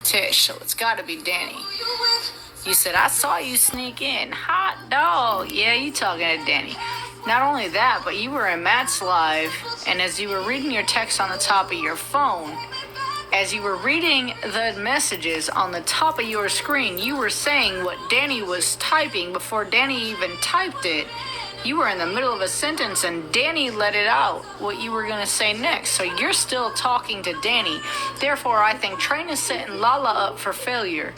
Tish, so it's gotta be Danny. You said, I saw you sneak in. Hot dog. Yeah, you talking to Danny. Not only that, but you were in Matt's live, and as you were reading your text on the top of your phone, as you were reading the messages on the top of your screen, you were saying what Danny was typing before Danny even typed it. You were in the middle of a sentence and Danny let it out, what you were going to say next. So you're still talking to Danny. Therefore, I think Train is setting Lala up for failure.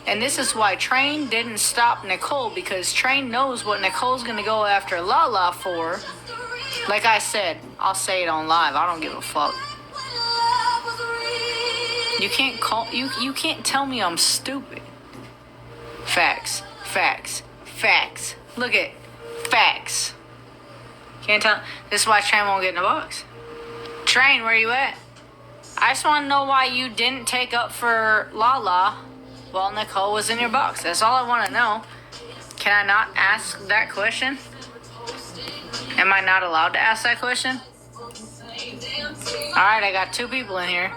And this is why Train didn't stop Nicole, because Train knows what Nicole's going to go after Lala for. Like I said, I'll say it on live. I don't give a fuck. You can't tell me I'm stupid. Facts. Look at facts. Can't tell. This is why Train won't get in the box. Train, where you at? I just want to know why you didn't take up for Lala while Nicole was in your box. That's all I want to know. Can I not ask that question? Am I not allowed to ask that question? Alright, I got 2 people in here.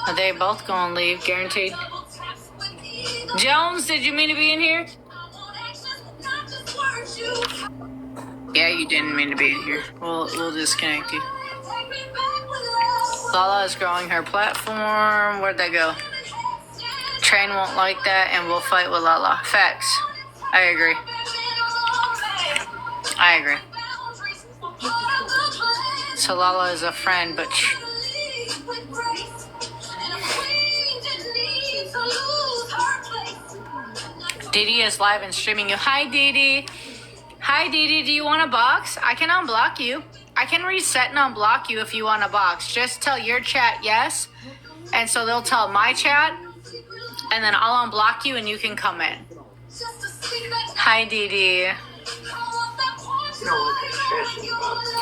Are they both gonna leave, guaranteed? Jones, did you mean to be in here? Yeah, you didn't mean to be in here. We'll disconnect you. Lala is growing her platform. Where'd that go? Train won't like that and we'll fight with Lala. Facts. I agree. So Lala is a friend, but Didi is live and streaming you. Hi, Didi. Do you want a box? I can unblock you. I can reset and unblock you if you want a box. Just tell your chat yes, and so they'll tell my chat, and then I'll unblock you and you can come in. Hi, Didi.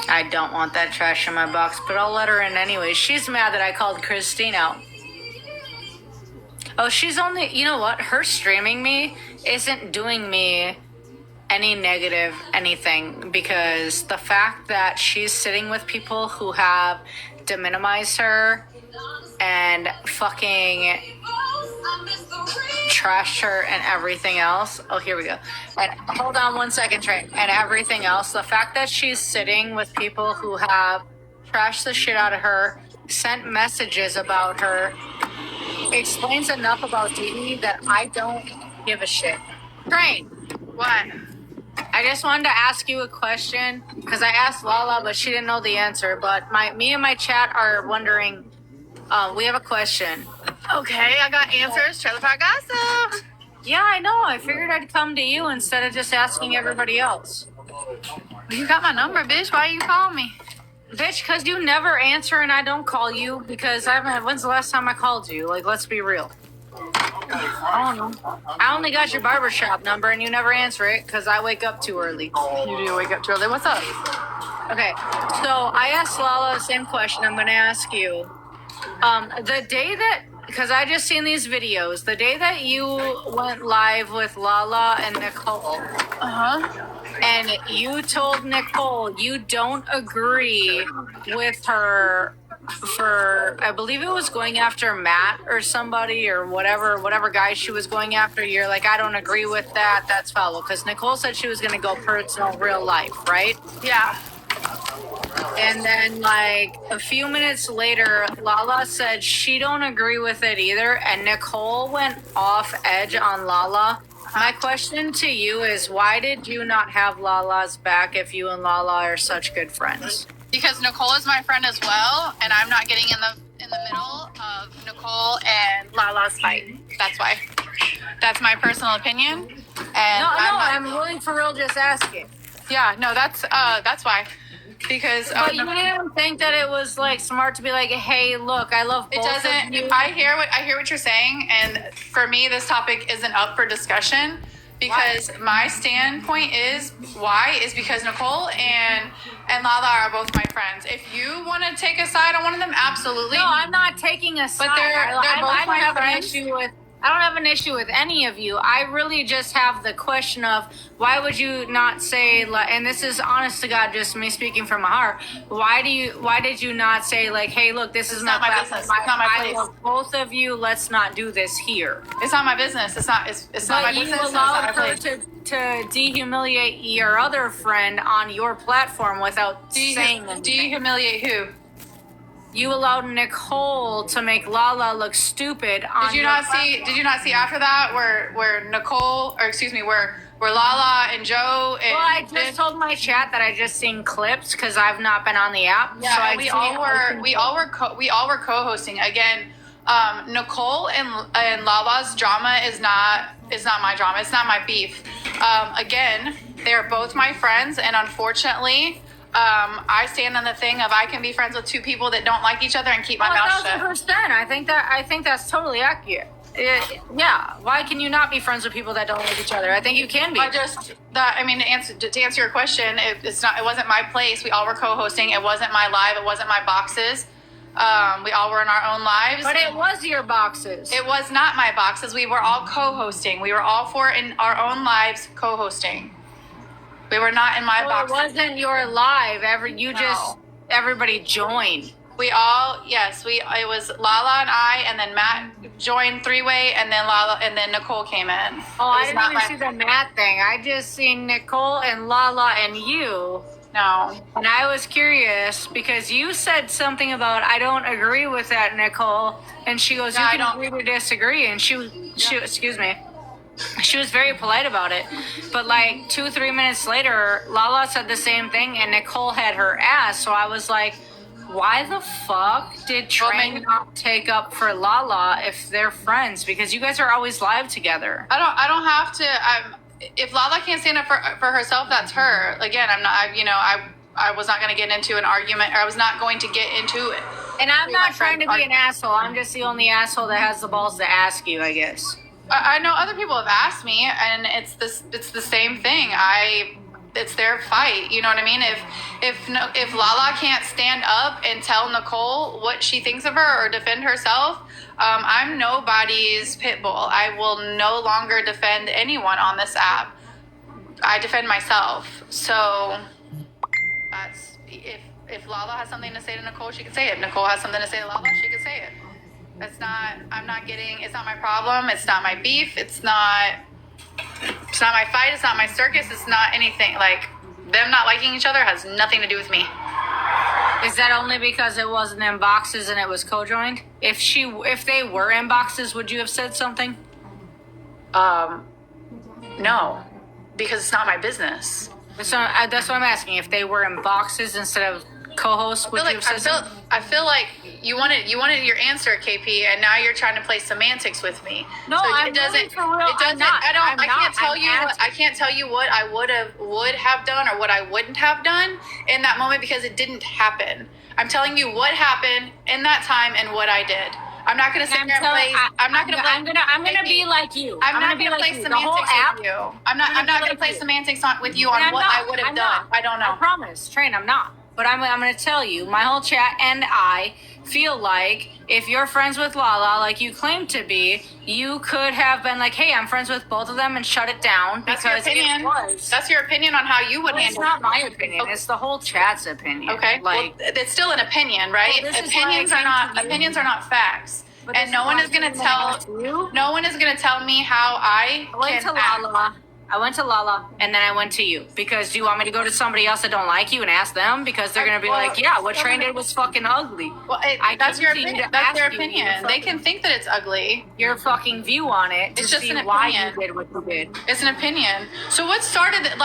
I don't want that trash in my box, but I'll let her in anyway. She's mad that I called Christine out. Oh, she's only, you know what? Her streaming me isn't doing me any negative anything, because the fact that she's sitting with people who have deminimized her and fucking trashed her and everything else. Oh, here we go. And hold on 1 second, Trey. And everything else. The fact that she's sitting with people who have trashed the shit out of her, sent messages about her, explains enough about Didi that I don't give a shit. Train. What? I just wanted to ask you a question, because I asked Lala, but she didn't know the answer. But me and my chat are wondering. We have a question. Okay, I got answers. Trailer Park Gossip. Yeah, I know. I figured I'd come to you instead of just asking everybody else. You got my number, bitch. Why you call me? Bitch, because you never answer and I don't call you, because I haven't. When's the last time I called you? Like, let's be real. I don't know. I only got your barbershop number and you never answer it because I wake up too early. You do wake up too early. What's up? Okay, so I asked Lala the same question I'm going to ask you. The day that, because I just seen these videos, the day that you went live with Lala and Nicole, and you told Nicole you don't agree with her for, I believe it was going after Matt or somebody or whatever guy she was going after. You're like, I don't agree with that. That's foul. Because Nicole said she was going to go personal, real life, right? Yeah. And then, like, a few minutes later, Lala said she don't agree with it either, and Nicole went off edge on Lala. My question to you is, why did you not have Lala's back if you and Lala are such good friends? Because Nicole is my friend as well, and I'm not getting in the middle of Nicole and Lala's fight. That's why. That's my personal opinion. And I'm willing for real just asking. Yeah, no, that's why. Because but you didn't think that it was like smart to be like, hey, look, I love both of you. I hear what you're saying, and for me this topic isn't up for discussion, because my standpoint is because Nicole and Lala are both my friends. If you want to take a side on one of them, absolutely. No, I'm not taking a side. But they're both my have friends. an issue with I don't have an issue with any of you. I really just have the question of why would you not say, and this is honest to God, just me speaking from my heart. Why did you not say like, hey, look, this is not my platform. business. It's not my I place. love both of you. Let's not do this here. It's not my business. It's not my But business. you So it's not allowed my her place. to dehumiliate your other friend on your platform without saying anything. Do you humiliate who? You allowed Nicole to make Lala look stupid on Did you your not see? platform. Did you not see after that where Nicole, or excuse me, where Lala and Joe and Well, I just told my chat that I just seen clips because I've not been on the app. yeah, so and we all were co-hosting again. Nicole and Lala's drama is not my drama. It's not my beef. Again, they're both my friends, and unfortunately, I stand on the thing of I can be friends with two people that don't like each other and keep my mouth shut. 1,000%. I think that's totally accurate. Yeah. Why can you not be friends with people that don't like each other? I think you can be. To answer your question, it wasn't my place. We all were co-hosting. It wasn't my live. It wasn't my boxes. We all were in our own lives. But it was your boxes. It was not my boxes. We were all co-hosting. We were all four in our own lives co-hosting. We were not in my Well, it boxes. wasn't your live. Everybody joined. It was Lala and I, and then Matt joined three-way, and then Nicole came in. Oh, I didn't even see the Matt thing. I just seen Nicole and Lala and you. No. And I was curious because you said something about I don't agree with that, Nicole. And she goes, No, you I can don't. agree to disagree. And she excuse me. She was very polite about it. But like 2-3 minutes later, Lala said the same thing and Nicole had her ass. So I was like, why the fuck did Train not take up for Lala if they're friends? Because you guys are always live together. I don't have to. If Lala can't stand up for herself, that's her. Again, I'm not. I was not going to get into an argument, or I was not going to get into it. And I'm not trying to be an asshole. I'm just the only asshole that has the balls to ask you, I guess. I know other people have asked me, and it's the same thing. It's their fight. You know what I mean? If Lala can't stand up and tell Nicole what she thinks of her or defend herself, I'm nobody's pit bull. I will no longer defend anyone on this app. I defend myself. So that's if Lala has something to say to Nicole, she can say it. If Nicole has something to say to Lala, she can say it. It's not my problem. It's not my beef. It's not my fight. It's not my circus. It's not anything. Like, them not liking each other has nothing to do with me. Is that only because it wasn't in boxes and it was co-joined? If they were in boxes, would you have said something? No, because it's not my business. So that's what I'm asking. If they were in boxes instead of co-hosts, would you have said something? I feel like you wanted your answer, KP, and now you're trying to play semantics with me. No, so I'm really for real. I'm not. I can't tell you what I would have done or what I wouldn't have done in that moment because it didn't happen. I'm telling you what happened in that time and what I did. I'm not going to sit here and play. I'm gonna be like you. I'm not going to play semantics with you. I'm not going to play semantics with you on what I would have done. I don't know. I promise, Train, I'm not. But I'm going to tell you, my whole chat and I feel like if you're friends with Lala, like you claim to be, you could have been like, hey, I'm friends with both of them and shut it down because it was. That's your opinion on how you would handle it. It's not my opinion. Okay. It's the whole chat's opinion. Okay. Like, well, it's still an opinion, right? Well, opinions are not facts. And no one is going to tell me how I went to Lala. I went to Lala and then I went to you because do you want me to go to somebody else that don't like you and ask them because they're gonna be like, yeah, what Train did was fucking ugly. Well, that's your opinion. That's their opinion. They can think that it's ugly. Your fucking view on it. It's just an opinion. Why you did what you did. It's an opinion. So what started it?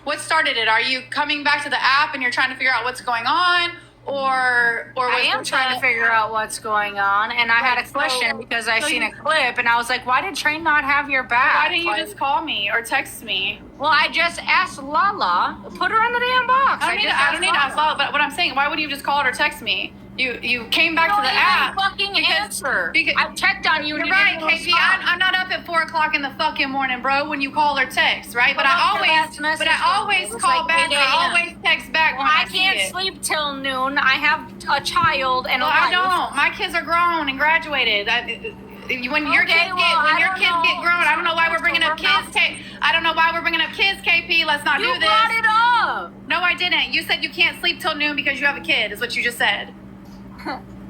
What started it? Are you coming back to the app and you're trying to figure out what's going on? Or I am trying to figure out what's going on, and I had a question because I seen a clip, and I was like, "Why did Train not have your back? Why didn't you just call me or text me?" Well, I just asked Lala. Put her in the damn box. I don't need to ask Lala, but what I'm saying, why would you just call her or text me? You came back to the app. Fucking answer. I checked on you. You're right, KP. I'm not up at 4:00 in the fucking morning, bro. When you call or text, right? But I always call back. I always text back. Well, I can't sleep till noon. I have a child and a wife. I don't. My kids are grown and graduated. When your Okay, kids well, when I your don't kids get know. grown, I don't know why we're bringing up We're not- kids. I don't know why we're bringing up kids, KP. Let's not You do this. brought it up. No, I didn't. You said you can't sleep till noon because you have a kid. Is what you just said.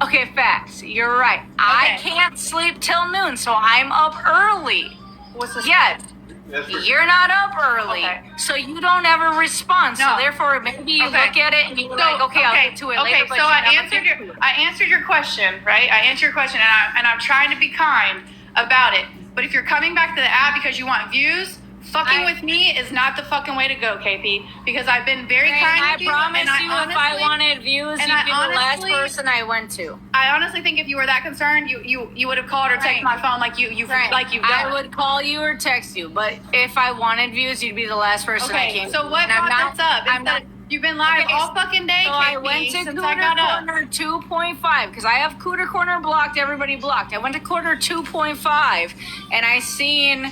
Okay, facts. You're right. I Okay. can't sleep till noon, so I'm up early. What's this? Yes, That's for you're not up early, Okay. so you don't ever respond. No. So therefore, maybe you Okay. look at it and you're like, okay, I'll get to it later. But so you I never answered get to it. I answered your question, right? I answered your question, and I'm trying to be kind about it. But if you're coming back to the app because you want views, fucking with me is not the fucking way to go, KP. Because I've been very And kind I with you, promise and you, if I wanted views, and you'd I be the last honestly- person I went to. I honestly think if you were that concerned, you would have called or texted Right. my phone like you've done. I would call you or text you, but if I wanted views, you'd be the last person I Okay, came so to. what And I'm brought this up? I'm not. You've been live Okay, all fucking day, So KP, I went to since I got Cooter up. Corner 2.5 because I have Cooter Corner blocked. Everybody blocked. I went to Cooter 2.5 and I seen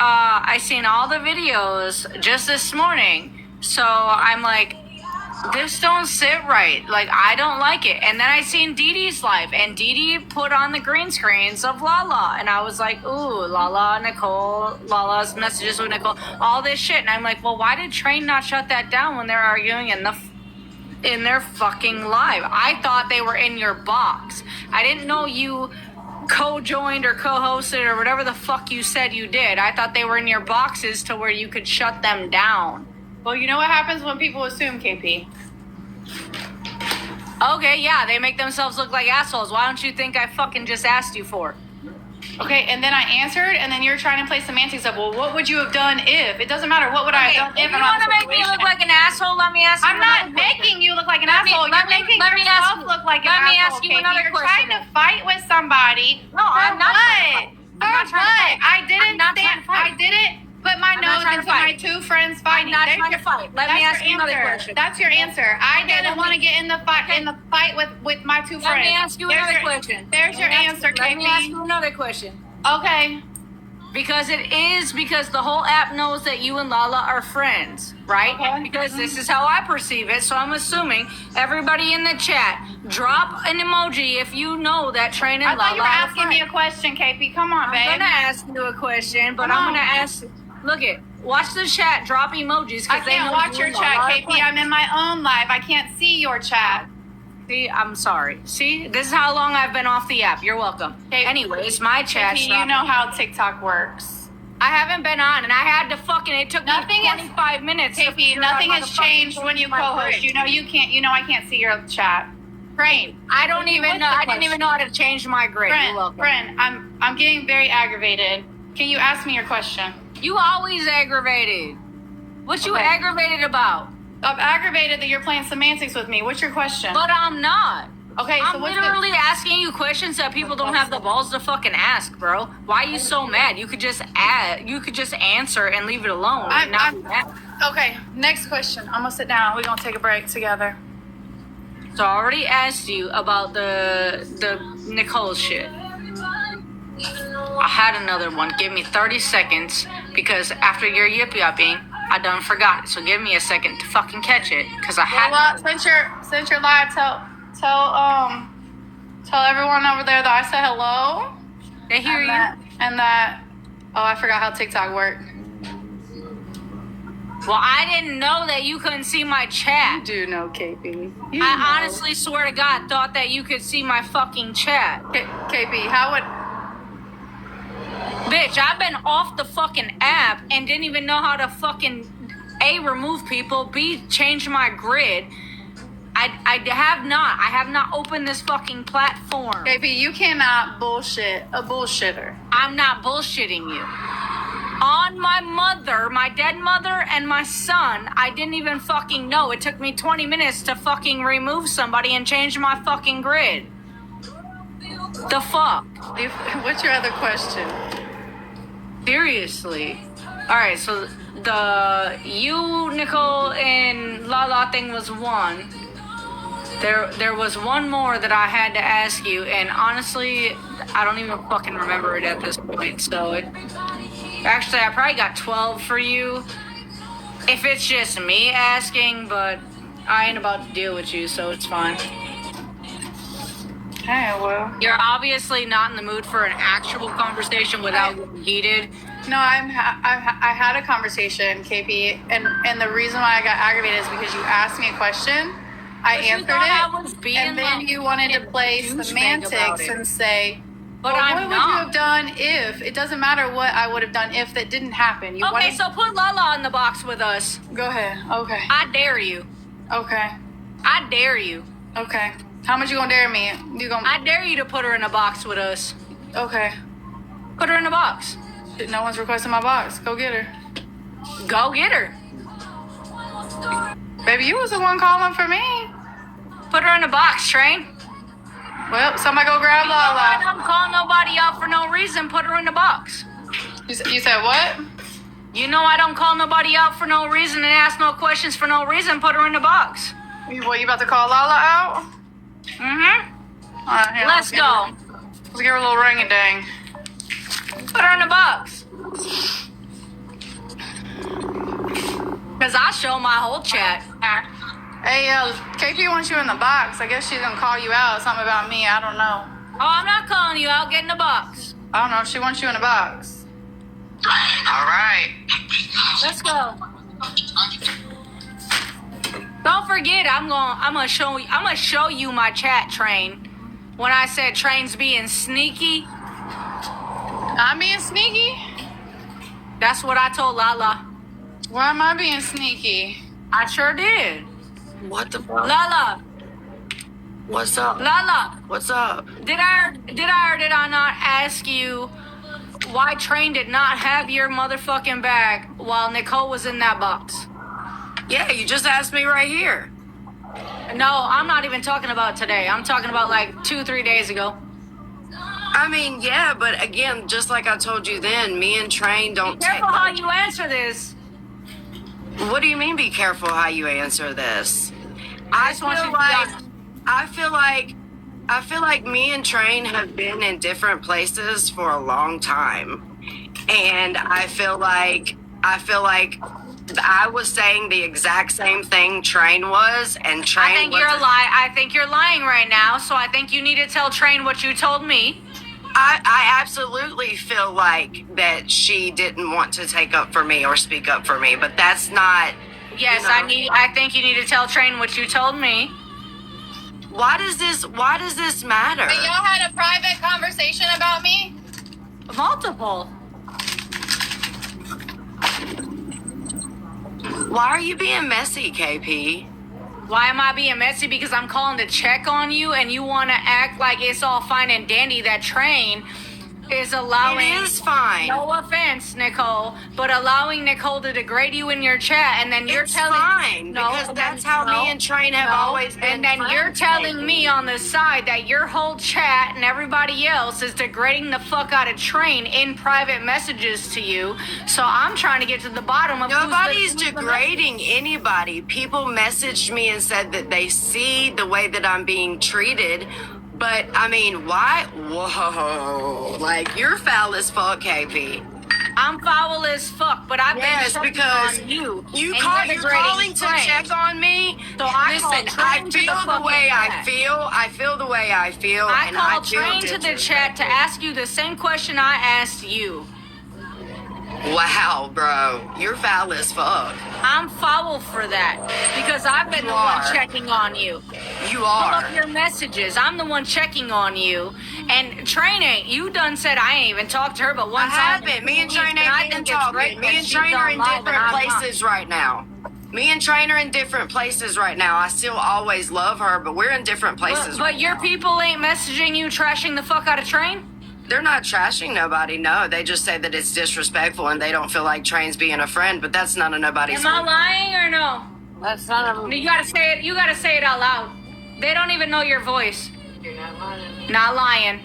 all the videos just this morning. So I'm like, this don't sit right. Like, I don't like it. And then I seen Dee Dee's live, and Dee Dee put on the green screens of Lala, and I was like, ooh, Lala, Nicole, Lala's messages with Nicole, all this shit. And I'm like, well, why did Train not shut that down when they're arguing in their fucking live? I thought they were in your box. I didn't know you co-joined or co-hosted or whatever the fuck you said you did. I thought they were in your boxes to where you could shut them down. Well, you know what happens when people assume, KP? Okay, yeah, they make themselves look like assholes. Why don't you think I fucking just asked you for? Okay, and then I answered, and then you're trying to play semantics of, well, what would you have done if? It doesn't matter. What would I have done If if you I'm not want to in the make me look situation? like an asshole, let me ask you I'm not another question. making you look like an Let me- asshole. let You're me- making let me ask yourself you- look like an let me asshole. ask you KP. another You're question. trying to fight with somebody. No, for I'm not trying to what? fight. For I'm not trying to what? fight. I I'm didn't not trying stand. to fight. I didn't put my I'm not nose trying to into my fight. two friends fighting. not There's trying to fight. Let me that's ask your you another answer. question. That's your answer. I Okay, didn't want to get in the fight Okay. with my two friends. Let me ask you There's another your- question. There's your answer, Let me ask KP. you another question. Okay. Because the whole app knows that you and Lala are friends, right? Okay. Because this is how I perceive it. So I'm assuming everybody in the chat, drop an emoji if you know that Train and I Lala thought you were are asking me a friends. question, KP. Come on, I'm babe. gonna ask you a question, but Come I'm on. gonna ask. Look it. Watch the chat. Drop emojis. 'Cause I they can't know watch you your and Lala chat, are KP. friends. I'm in my own live. I can't see your chat. See, I'm sorry. See, this is how long I've been off the app. You're welcome. Okay. Anyways, my chat's KP, you know how TikTok works. I haven't been on, and I had to fucking. It took Nothing me is- 25 minutes. to KP, figure out nothing how has to fucking changed when you change my co-host. grid. You know you can't. You know I can't see your chat. Train. I don't What's even the know. I didn't question? even know how to change my grid. You're Friend, welcome. friend, I'm getting very aggravated. Can you ask me your question? You always aggravated. What you Okay. aggravated about? I'm aggravated that you're playing semantics with me. What's your question? But I'm not. Okay, so I'm what's literally asking you questions that people don't have the balls to fucking ask, bro. Why are you so mad? You could just answer and leave it alone. I'm- and not I'm- be mad. Okay, next question. I'm gonna sit down. We're gonna take a break together. So I already asked you about the Nicole shit. I had another one. Give me 30 seconds because after your yip-yapping, I done forgot it. So give me a second to fucking catch it because I had. Well, since you're live, tell everyone over there that I said hello. They hear you. And that. Oh, I forgot how TikTok worked. Well, I didn't know that you couldn't see my chat. Do know, KP. I honestly swear to God thought that you could see my fucking chat. KP, how would? Bitch, I've been off the fucking app and didn't even know how to fucking A, remove people, B, change my grid. I have not opened this fucking platform. KP, you cannot bullshit a bullshitter. I'm not bullshitting you. On my mother, my dead mother, and my son, I didn't even fucking know. It took me 20 minutes to fucking remove somebody and change my fucking grid. The fuck? What's your other question? Seriously. Alright, so the you, Nicole, and Lala thing was one. There was one more that I had to ask you, and honestly, I don't even fucking remember it at this point. So actually, I probably got 12 for you. If it's just me asking, but I ain't about to deal with you, so it's fine. Okay, well. You're obviously not in the mood for an actual conversation without getting heated. No, I had a conversation, KP, and the reason why I got aggravated is because you asked me a question, I But you answered thought it, I was being and then like you wanted to play douchebag about semantics it. and say, But well, I'm what would not. you have done if? It doesn't matter what I would have done if that didn't happen. You Okay, wanted, so put Lala in the box with us. go ahead. Okay. I dare you. Okay. I dare you. Okay. How much you gonna dare me? You gonna? I dare you to put her in a box with us. Okay. Put her in a box. No one's requesting my box. Go get her. Go get her. Baby, you was the one calling for me. Put her in a box, Train. Well, somebody go grab You know I Lala. don't call nobody out for no reason. Put her in a box. You said what? You know I don't call nobody out for no reason and ask no questions for no reason. Put her in the box. You about to call Lala out? Mm-hmm. All right, here, Let's go. Let's give her a little ring a dang. Put her in the box. Because I show my whole chat. Hey, KP wants you in the box. I guess she's gonna call you out. Something about me. I don't know. Oh, I'm not calling you out. Get in the box. I don't know. She wants you in the box. All right. Let's go. Don't forget, I'm gonna show you my chat, Train. When I said Train's being sneaky, I'm being sneaky? that's what I told Lala. Why am I being sneaky? I sure did. What the fuck? Lala, What's up? Lala, What's up? did I or did I not ask you why Train did not have your motherfucking bag while Nicole was in that box? Yeah, you just asked me right here. No, I'm not even talking about today. I'm talking about like 2-3 days ago. I mean, yeah, but again, just like I told you then, me and Train don't take. Careful how you answer this. What do you mean? Be careful how you answer this. I just want you to be honest. I feel like me and Train have been in different places for a long time, and I feel like I was saying the exact same thing Train was, and Train. I think you're lying. I think you're lying right now. So I think you need to tell Train what you told me. I absolutely feel like that she didn't want to take up for me or speak up for me, but that's not. Yes, you know. I think you need to tell Train what you told me. Why does this matter? But y'all had a private conversation about me? Multiple. Why are you being messy, KP? Why am I being messy? Because I'm calling to check on you, and you want to act like it's all fine and dandy that Train is allowing. It is fine. No offense, Nicole, but allowing Nicole to degrade you in your chat, and then you're It's telling fine, no, because and that's then- how no, me and Train have no, always been. and then you're friends, telling KP. me on the side that your whole chat and everybody else is degrading the fuck out of Train in private messages to you. So I'm trying to get to the bottom of Nobody's who's the degrading anybody. People messaged me and said that they see the way that I'm being treated. But, I mean, why? Whoa. Like, you're foul as fuck, KP. I'm foul as fuck, but I've Yes, been checking because on you. you're and calling degrading to Train. check on me. So I Listen, called Train I to the feel the fucking way I chat. feel. I feel the way I feel. I and called feel Train to the chat to ask you the same question I asked you. Wow, bro. You're foul as fuck. I'm foul for that because I've been You the one are. checking on you. You Pull are. up your messages. I'm the one checking on you. And Train ain't. You done said I ain't even talked to her, but one I time. haven't. Me and Train I ain't think been it's talking. great Me that and she's Train are in done live and different I'm not. places right now. Me and Train are in different places right now. I still always love her, but we're in different places. But your people ain't messaging you, trashing the fuck out of Train? They're not trashing nobody. No, they just say that it's disrespectful and they don't feel like Train's being a friend. But that's none of nobody's. Am I lying or no? That's not a. You gotta say it. You gotta say it out loud. They don't even know your voice. You're not lying. Not lying.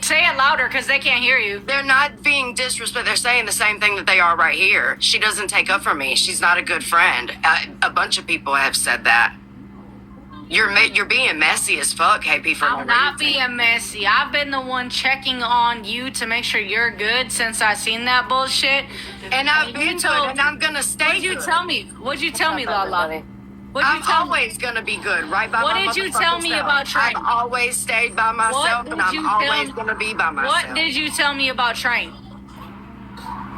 Say it louder because they can't hear you. They're not being disrespectful. They're saying the same thing that they are right here. She doesn't take up for me. She's not a good friend. A bunch of people have said that. You're being messy as fuck, KP. For I'm not being messy. I've been the one checking on you to make sure you're good since I seen that bullshit. And I've You been told- good, and I'm gonna stay What'd you good. tell me? What'd you tell me, Lala? What did you I'm tell me? always gonna be good, right by What my did you tell motherfucking me self. about Train? I've always stayed by myself, did and I'm you tell always me- gonna be by myself. What did you tell me about Train?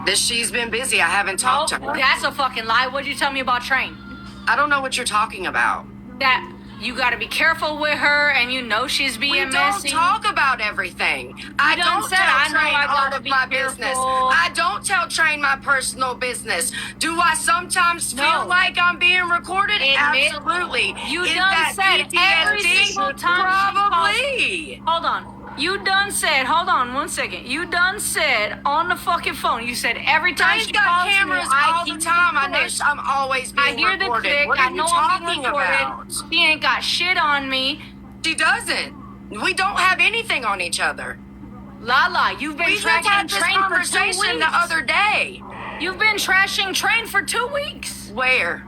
That she's been busy. I haven't talked to her. That's a fucking lie. What did you tell me about Train? I don't know what you're talking about. That you got to be careful with her, and you know she's being We don't messy. talk about everything. I done don't said, tell I know Train I all gotta of be my careful. business. I don't tell Train my personal business. Do I sometimes No. feel like I'm being recorded? Admit- Absolutely. You Is done that said every PTSD? single time she Probably. Hold on. You done said, hold on 1 second. You done said on the fucking phone, you said every time Train's she got calls cameras me, I all the hear time. I know click. I'm always I being hear the recorded. click. What I are you know I'm being talking about? recorded. She ain't got shit on me. She doesn't. We don't have anything on each other. Lala, you've been We just tracking had this Train for 2 conversation weeks. the other day. You've been trashing Train for 2 weeks. Where?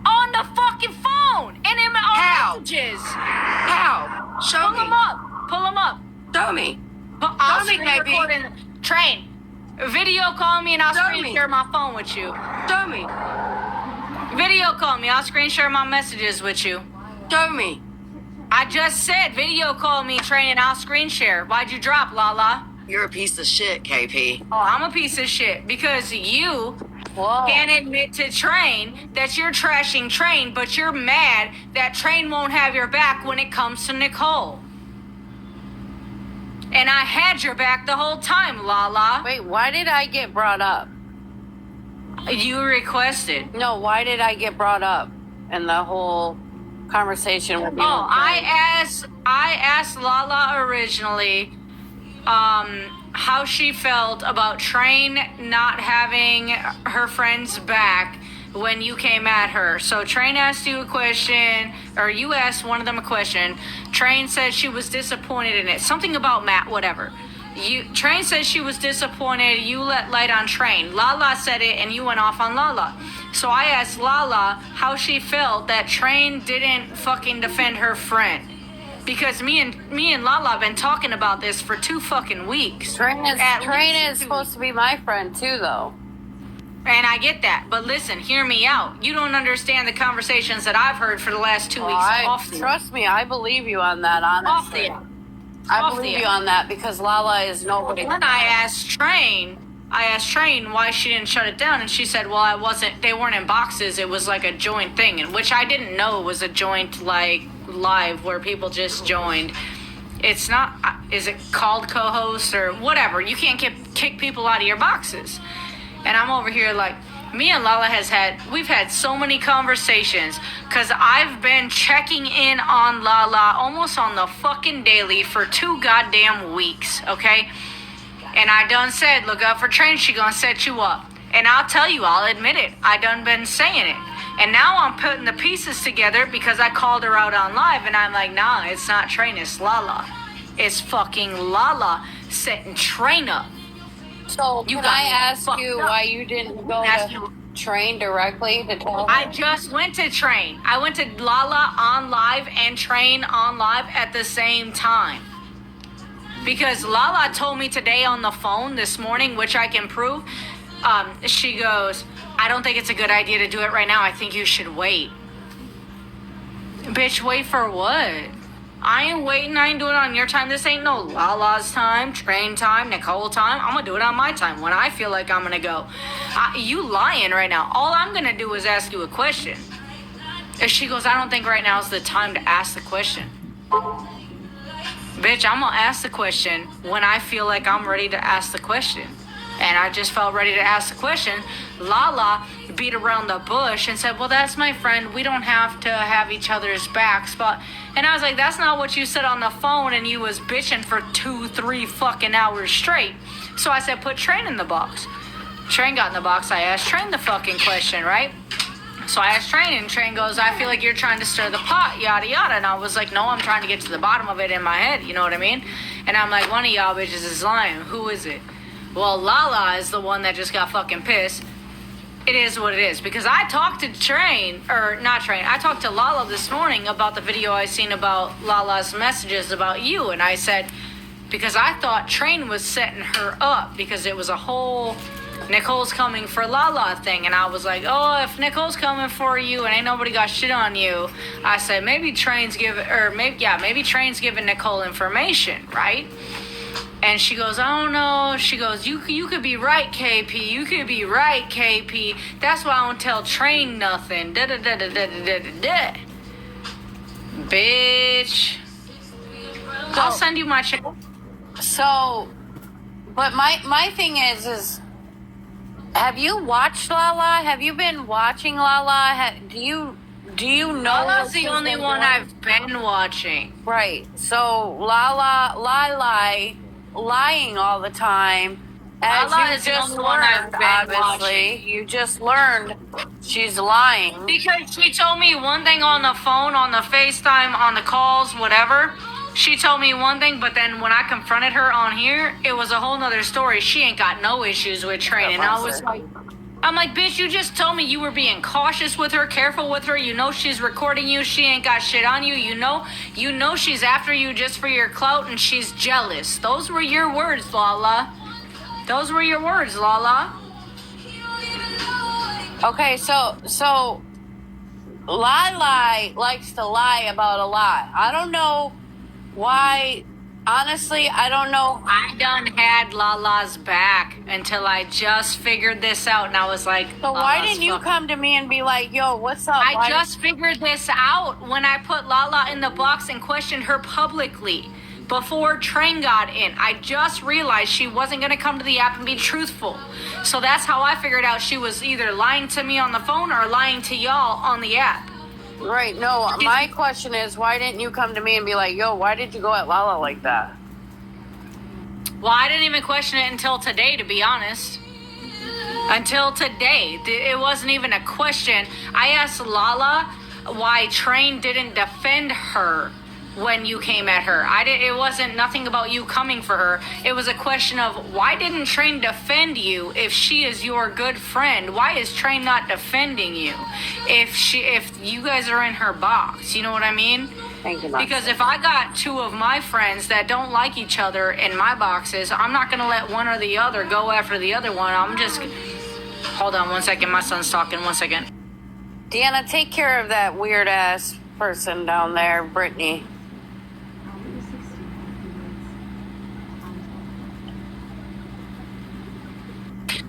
On the fucking phone. And in my How? messages. How? Show Pull me. them up. Pull them up. Show me. I'll Show me, screen baby. record and Train. Video call me and I'll Show screen me. share my phone with you. Show me. Video call me. I'll screen share my messages with you. Show me. I just said video call me, Train, and I'll screen share. Why'd you drop, Lala? You're a piece of shit, KP. Oh, I'm a piece of shit because you can't admit to Train that you're trashing Train, but you're mad that Train won't have your back when it comes to Nicole. And I had your back the whole time, Lala. Wait, why did I get brought up? You requested. No, why did I get brought up in the whole conversation with you? Oh, I asked Lala originally how she felt about Train not having her friends back when you came at her. So Train asked you a question, or you asked one of them a question. Train said she was disappointed in it. Something about Matt, whatever. Train said she was disappointed. You let light on Train. Lala said it, and you went off on Lala. So I asked Lala how she felt that Train didn't fucking defend her friend. Because me and Lala have been talking about this for 2 fucking weeks. Train At least is 2 supposed to be my friend too, though. And I get that. But listen, hear me out. You don't understand the conversations that I've heard for the last 2 weeks off the Trust me, I believe you on that, off honestly. the I off believe the you on that because Lala is nobody. Then I asked Train why she didn't shut it down, and she said, well, they weren't in boxes, it was like a joint thing, and which I didn't know was a joint, like, live where people just joined. It's not, is it called co-host or whatever? You can't kick people out of your boxes. And I'm over here like, me and Lala we've had so many conversations because I've been checking in on Lala almost on the fucking daily for 2 goddamn weeks, okay? And I done said, look out for Train, she gonna set you up. And I'll tell you, I'll admit it, I done been saying it. And now I'm putting the pieces together because I called her out on live and I'm like, nah, it's not Train, it's Lala. It's fucking Lala setting Train up. So You can got I me ask fucked you up. why you didn't go Ask to you- Train directly to tell her? I just went to Train. I went to Lala on live and Train on live at the same time. Because Lala told me today on the phone this morning, which I can prove, she goes, I don't think it's a good idea to do it right now. I think you should wait. Bitch, wait for what? I ain't waiting. I ain't doing it on your time. This ain't no Lala's time, Train time, Nicole time. I'm gonna do it on my time when I feel like I'm gonna go. You lying right now. All I'm gonna do is ask you a question. And she goes, I don't think right now is the time to ask the question. Bitch, I'm gonna ask the question when I feel like I'm ready to ask the question. And I just felt ready to ask the question. Lala beat around the bush and said, well, that's my friend. We don't have to have each other's backs. And I was like, that's not what you said on the phone. And you was bitching for 2-3 fucking hours straight. So I said, put Train in the box. Train got in the box. I asked Train the fucking question, right? So I asked Train, and Train goes, I feel like you're trying to stir the pot, yada yada. And I was like, no, I'm trying to get to the bottom of it in my head, you know what I mean? And I'm like, one of y'all bitches is lying. Who is it? Well, Lala is the one that just got fucking pissed. It is what it is. Because I talked to Train, or not Train, I talked to Lala this morning about the video I seen about Lala's messages about you. And I said, because I thought Train was setting her up because it was a whole Nicole's coming for Lala thing. And I was like, oh, if Nicole's coming for you and ain't nobody got shit on you, I said, maybe Train's giving Nicole information, right? And she goes, I don't know. She goes, you could be right, KP. You could be right, KP. That's why I don't tell Train nothing. Da da da da da da da da. Bitch. I'll send you my check. So, but my thing is, have you watched Lala? Have you been watching Lala? Do you know? Lala's the only one I've been watching. Right. So Lala lying all the time. As Lala you is the just only one I've learned, been obviously, watching. you just learned she's lying. Because she told me one thing on the phone, on the FaceTime, on the calls, whatever. She told me one thing, but then when I confronted her on here, it was a whole nother story. She ain't got no issues with Train. And I was like, I'm like, bitch, you just told me you were being cautious with her, careful with her. You know she's recording you. She ain't got shit on you. You know she's after you just for your clout and she's jealous. Those were your words, Lala. Those were your words, Lala. Okay, so Lala likes to lie about a lot. I don't know why. Honestly, I don't know. I done had Lala's back until I just figured this out, and I was like, So why Lala's didn't you fuck- come to me and be like, yo, what's up? I Why just figured this out when I put Lala in the box and questioned her publicly before Train got in. I just realized she wasn't going to come to the app and be truthful. So that's how I figured out she was either lying to me on the phone or lying to y'all on the app. Right, no, my question is, why didn't you come to me and be like, yo, why did you go at Lala like that? Well, I didn't even question it until today, to be honest. Until today. It wasn't even a question. I asked Lala why Train didn't defend her when you came at her. It wasn't nothing about you coming for her. It was a question of why didn't Train defend you if she is your good friend? Why is Train not defending you if you guys are in her box? You know what I mean? Thank you, Mom. Because if I got two of my friends that don't like each other in my boxes, I'm not going to let one or the other go after the other one. I'm just... Hold on 1 second. My son's talking. 1 second. Deanna, take care of that weird ass person down there, Brittany.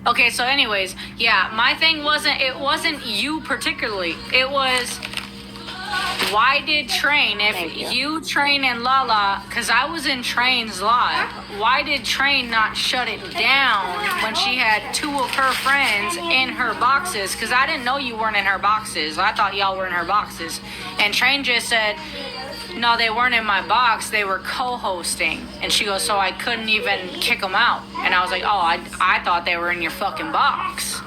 Okay, so anyways, yeah, my thing it wasn't you particularly. It was, why did Train, Thank if you. Train and Lala, because I was in Train's live, why did Train not shut it down when she had two of her friends in her boxes? Because I didn't know you weren't in her boxes. I thought y'all were in her boxes. And Train just said, no, they weren't in my box. They were co-hosting. And she goes, so I couldn't even kick them out. And I was like, oh, I thought they were in your fucking box.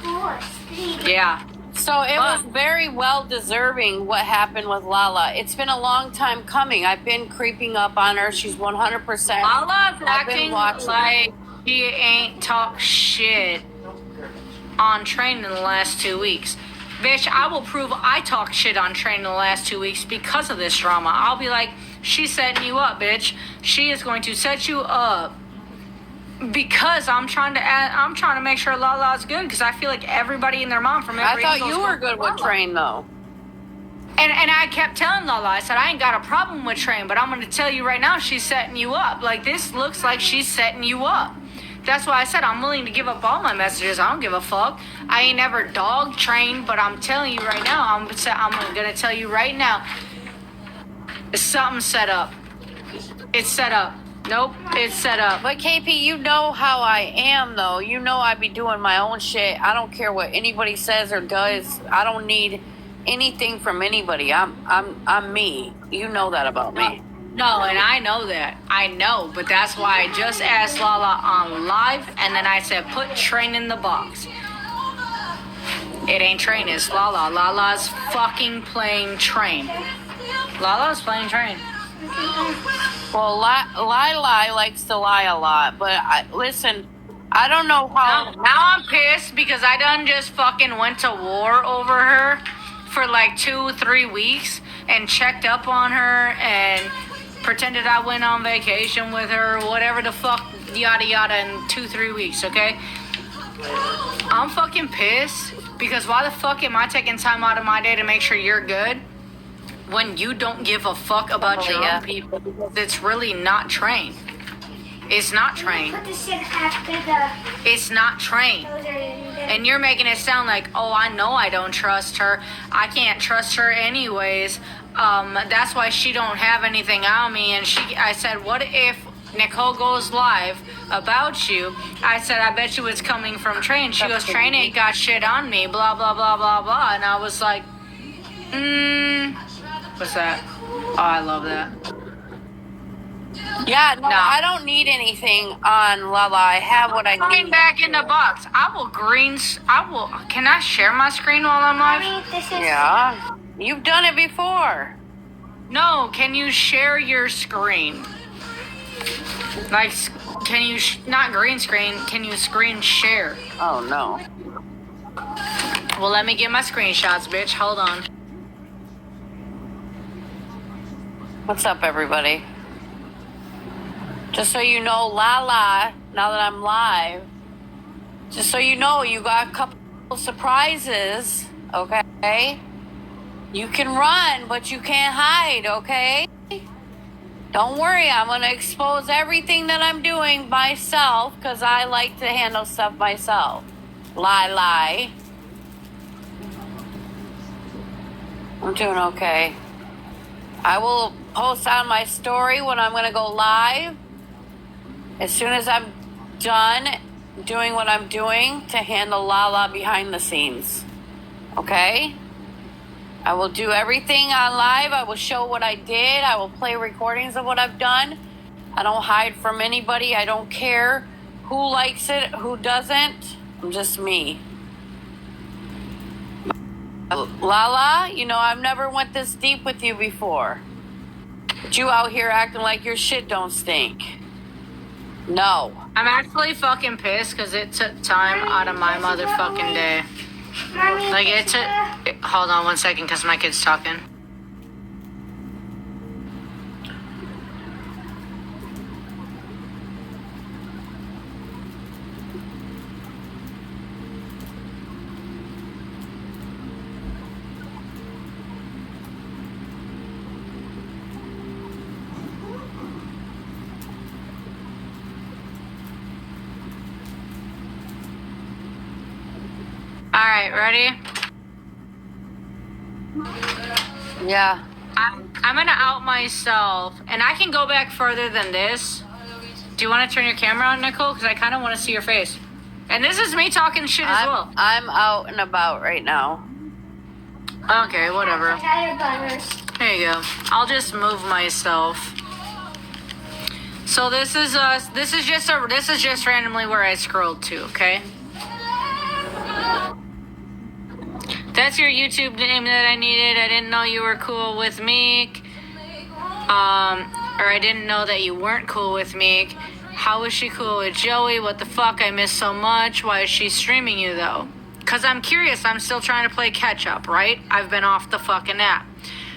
Yeah. So it was very well deserving what happened with Lala. It's been a long time coming. I've been creeping up on her. She's 100%. Lala's I've been acting watching. like she ain't talk shit on Train in the last 2 weeks. Bitch, I will prove I talk shit on Train in the last 2 weeks because of this drama. I'll be like, she's setting you up, bitch. She is going to set you up because I'm trying to make sure Lala's good because I feel like everybody and their mom from I every thought angle you is were going good for with Lala. Train, though. And I kept telling Lala, I said, I ain't got a problem with Train, but I'm going to tell you right now, she's setting you up. Like, this looks like she's setting you up. That's why I said I'm willing to give up all my messages. I don't give a fuck. I ain't never dog trained, but I'm telling you right now, I'm going to tell you right now, it's something set up. It's set up. Nope, it's set up. But KP, you know how I am, though. You know I be doing my own shit. I don't care what anybody says or does. I don't need anything from anybody. I'm me. You know that about me. No, and I know that. I know, but that's why I just asked Lala on live, and then I said, put Train in the box. It ain't Train, it's Lala. Lala's fucking playing Train. Lala's playing Train. Well, Lila likes to lie a lot, but listen, I don't know how. Now I'm pissed because I done just fucking went to war over her for like 2-3 weeks and checked up on her and pretended I went on vacation with her, whatever the fuck, yada yada, in 2-3 weeks, okay? I'm fucking pissed because why the fuck am I taking time out of my day to make sure you're good when you don't give a fuck about your own people? It's really not trained. It's not trained. Put the shit after the. It's not trained. And you're making it sound like, oh, I know I don't trust her. I can't trust her anyways. That's why she don't have anything on me. And I said, what if Nicole goes live about you? I said, I bet you it's coming from Train. She goes, Train ain't got shit on me, blah, blah, blah, blah, blah. And I was like, what's that? Oh, I love that. Yeah, no, No. I don't need anything on Lala. I have what I Getting need. back in the box. Can I share my screen while I'm live? Mommy, this is. Yeah, you've done it before. No, can you share your screen? Like, can you, not green screen, can you screen share? Oh no. Well, let me get my screenshots, bitch. Hold on. What's up, everybody? Just so you know, Lala, now that I'm live, just so you know, you got a couple surprises, okay? You can run, but you can't hide, okay? Don't worry, I'm going to expose everything that I'm doing myself because I like to handle stuff myself. Lie. I'm doing okay. I will post on my story when I'm going to go live. As soon as I'm done doing what I'm doing to handle Lala behind the scenes. Okay? I will do everything on live. I will show what I did. I will play recordings of what I've done. I don't hide from anybody. I don't care who likes it, who doesn't. I'm just me. Lala, you know, I've never went this deep with you before. But you out here acting like your shit don't stink. No. I'm actually fucking pissed because it took time out of my motherfucking day. Mommy, Like, this it is took... Hold on 1 second because my kid's talking. Alright, ready? Yeah. I'm gonna out myself, and I can go back further than this. Do you want to turn your camera on, Nicole? Because I kind of want to see your face. And this is me talking shit as well. I'm out and about right now. Okay, whatever. potato butters. There you go. I'll just move myself. So this is just randomly where I scrolled to, okay? That's your YouTube name that I needed. I didn't know you were cool with Meek. Or I didn't know that you weren't cool with Meek. How is she cool with Joey? What the fuck? I miss so much. Why is she streaming you though? Cause I'm curious. I'm still trying to play catch up, right? I've been off the fucking app.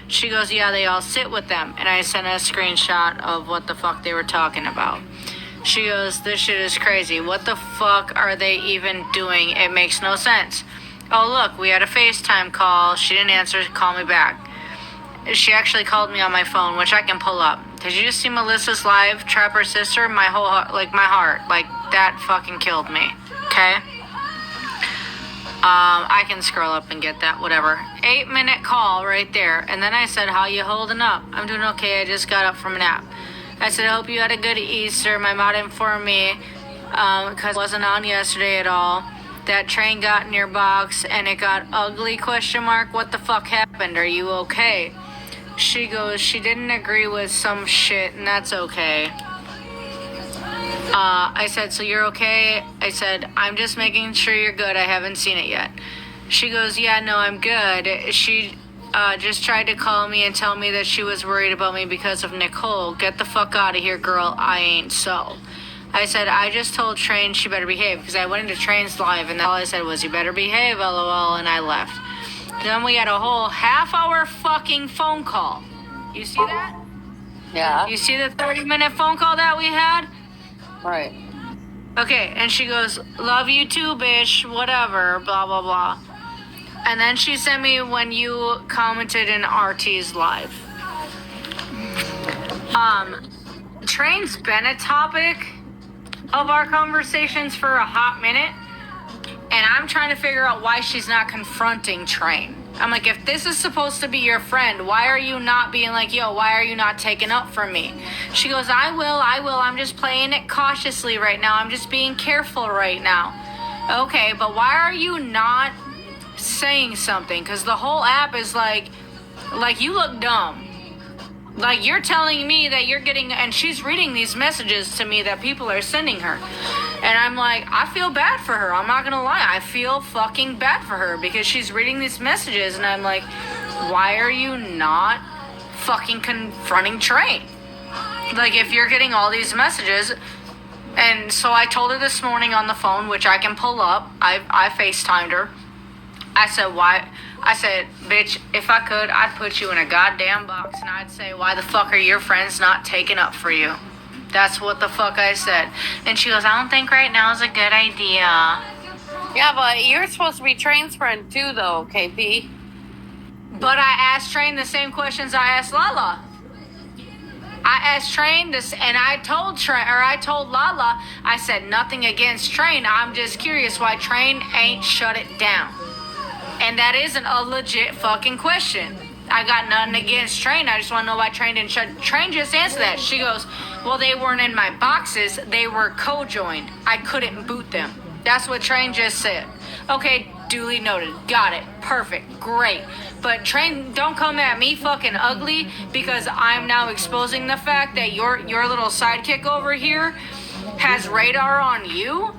She goes, yeah, they all sit with them. And I sent a screenshot of what the fuck they were talking about. She goes, this shit is crazy. What the fuck are they even doing? It makes no sense. Oh, look, we had a FaceTime call. She didn't answer. Call me back. She actually called me on my phone, which I can pull up. Did you just see Melissa's live, Trapper Sister? My whole heart, my heart, that fucking killed me. Okay? I can scroll up and get that, whatever. 8-minute call right there. And then I said, how you holding up? I'm doing okay. I just got up from a nap. I said, I hope you had a good Easter. My mom informed me, because I wasn't on yesterday at all. That Train got in your box and it got ugly, ? What the fuck happened? Are you okay? She goes, she didn't agree with some shit and that's okay. I said, so you're okay? I said, I'm just making sure you're good. I haven't seen it yet. She goes, yeah, no, I'm good. She just tried to call me and tell me that she was worried about me because of Nicole. Get the fuck out of here, girl. I ain't so. I said, I just told Train she better behave because I went into Train's live and all I said was, you better behave, LOL, and I left. Then we had a whole half-hour fucking phone call. You see that? Yeah. You see the 30-minute phone call that we had? Right. Okay, and she goes, love you too, bitch, whatever, blah, blah, blah. And then she sent me when you commented in RT's live. Train's been a topic of our conversations for a hot minute, and I'm trying to figure out why she's not confronting Train. I'm like, if this is supposed to be your friend, why are you not being like, yo, why are you not taking up for me? She goes, I will, I'm just playing it cautiously right now. I'm just being careful right now. Okay, but why are you not saying something? Because the whole app is like you look dumb. Like, you're telling me that you're getting, and she's reading these messages to me that people are sending her. And I'm like, I feel bad for her. I'm not gonna lie. I feel fucking bad for her because she's reading these messages, and I'm like, why are you not fucking confronting Train? Like, if you're getting all these messages. And so I told her this morning on the phone, which I can pull up. I FaceTimed her. I said, why? I said, bitch, if I could, I'd put you in a goddamn box and I'd say, why the fuck are your friends not taking up for you? That's what the fuck I said. And she goes, I don't think right now is a good idea. Yeah, but you're supposed to be Train's friend too, though, KP. But I asked Train the same questions I asked Lala. I asked Train this, and I told Lala, I said nothing against Train. I'm just curious why Train ain't shut it down. And that isn't a legit fucking question. I got nothing against Train. I just want to know why Train didn't shut. Train just answered that. She goes, well, they weren't in my boxes. They were co-joined. I couldn't boot them. That's what Train just said. Okay, duly noted. Got it. Perfect. Great. But Train, don't come at me fucking ugly because I'm now exposing the fact that your little sidekick over here has radar on you,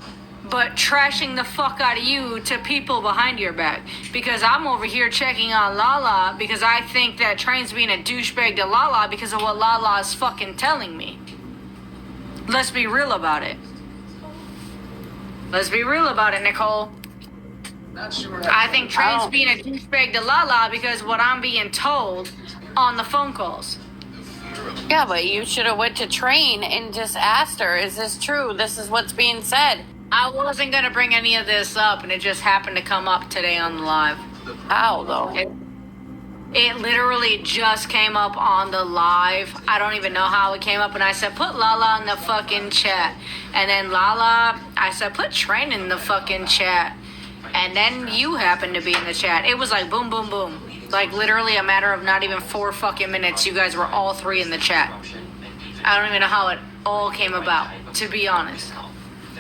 but trashing the fuck out of you to people behind your back. Because I'm over here checking on Lala because I think that Train's being a douchebag to Lala because of what Lala is fucking telling me. Let's be real about it. Let's be real about it, Nicole. I think Train's being a douchebag to Lala because what I'm being told on the phone calls. Yeah, but you should have went to Train and just asked her, is this true? This is what's being said. I wasn't going to bring any of this up, and it just happened to come up today on the live. How, though? It literally just came up on the live. I don't even know how it came up, and I said, put Lala in the fucking chat. And then Lala, I said, put Train in the fucking chat. And then you happened to be in the chat. It was like boom, boom, boom. Like literally a matter of not even 4 fucking minutes, you guys were all 3 in the chat. I don't even know how it all came about, to be honest.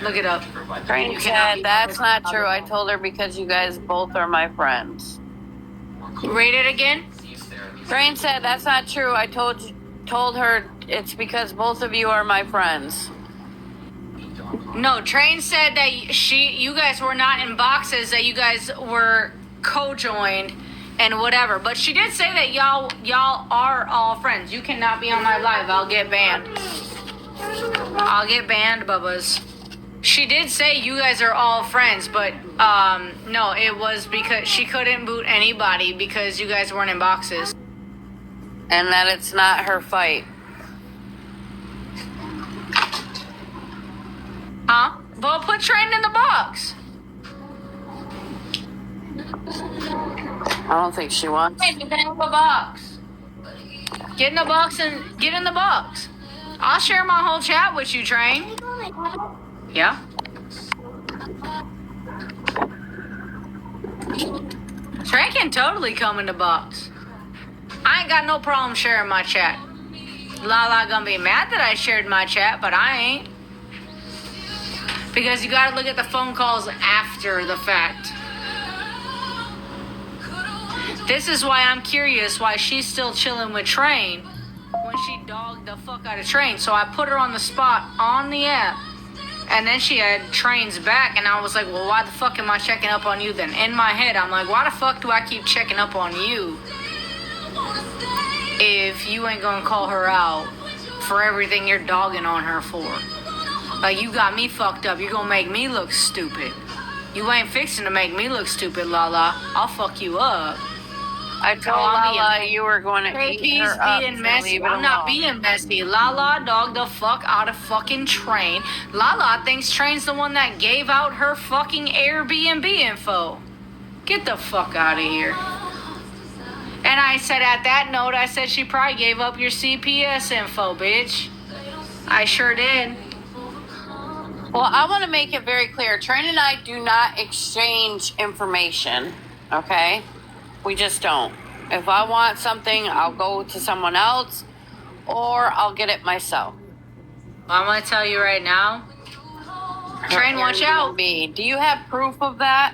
Look it up. Train said, that's not true. I told her because you guys both are my friends. Read it again. Train said, that's not true. I told her it's because both of you are my friends. No, Train said that you guys were not in boxes, that you guys were co-joined and whatever. But she did say that y'all are all friends. You cannot be on my live. I'll get banned. I'll get banned, Bubbas. She did say you guys are all friends, but no, it was because she couldn't boot anybody because you guys weren't in boxes. And that it's not her fight. Huh? Well, put Train in the box. I don't think she wants. Hey, get in the box. Get in the box and get in the box. I'll share my whole chat with you, Train. Yeah. Train can totally come in the box. I ain't got no problem sharing my chat. Lala gonna be mad that I shared my chat, but I ain't. Because you gotta look at the phone calls after the fact. This is why I'm curious why she's still chilling with Train when she dogged the fuck out of Train. So I put her on the spot on the app. And then she had Train's back, and I was like, well, why the fuck am I checking up on you then? In my head, I'm like, why the fuck do I keep checking up on you if you ain't gonna call her out for everything you're dogging on her for? Like, you got me fucked up. You're gonna make me look stupid. You ain't fixing to make me look stupid, Lala. I'll fuck you up. I told I'm Lala being- you were going to Hey, eat he's her up. being So messy. leave it I'm not alone. being messy. Lala dogged the fuck out of fucking Train. Lala thinks Train's the one that gave out her fucking Airbnb info. Get the fuck out of here. And I said at that note, I said she probably gave up your CPS info, bitch. I sure did. Well, I want to make it very clear. Train and I do not exchange information, okay? We just don't. If I want something, I'll go to someone else or I'll get it myself. I'm gonna tell you right now. Train, watch out. Airbnb. Do you have proof of that?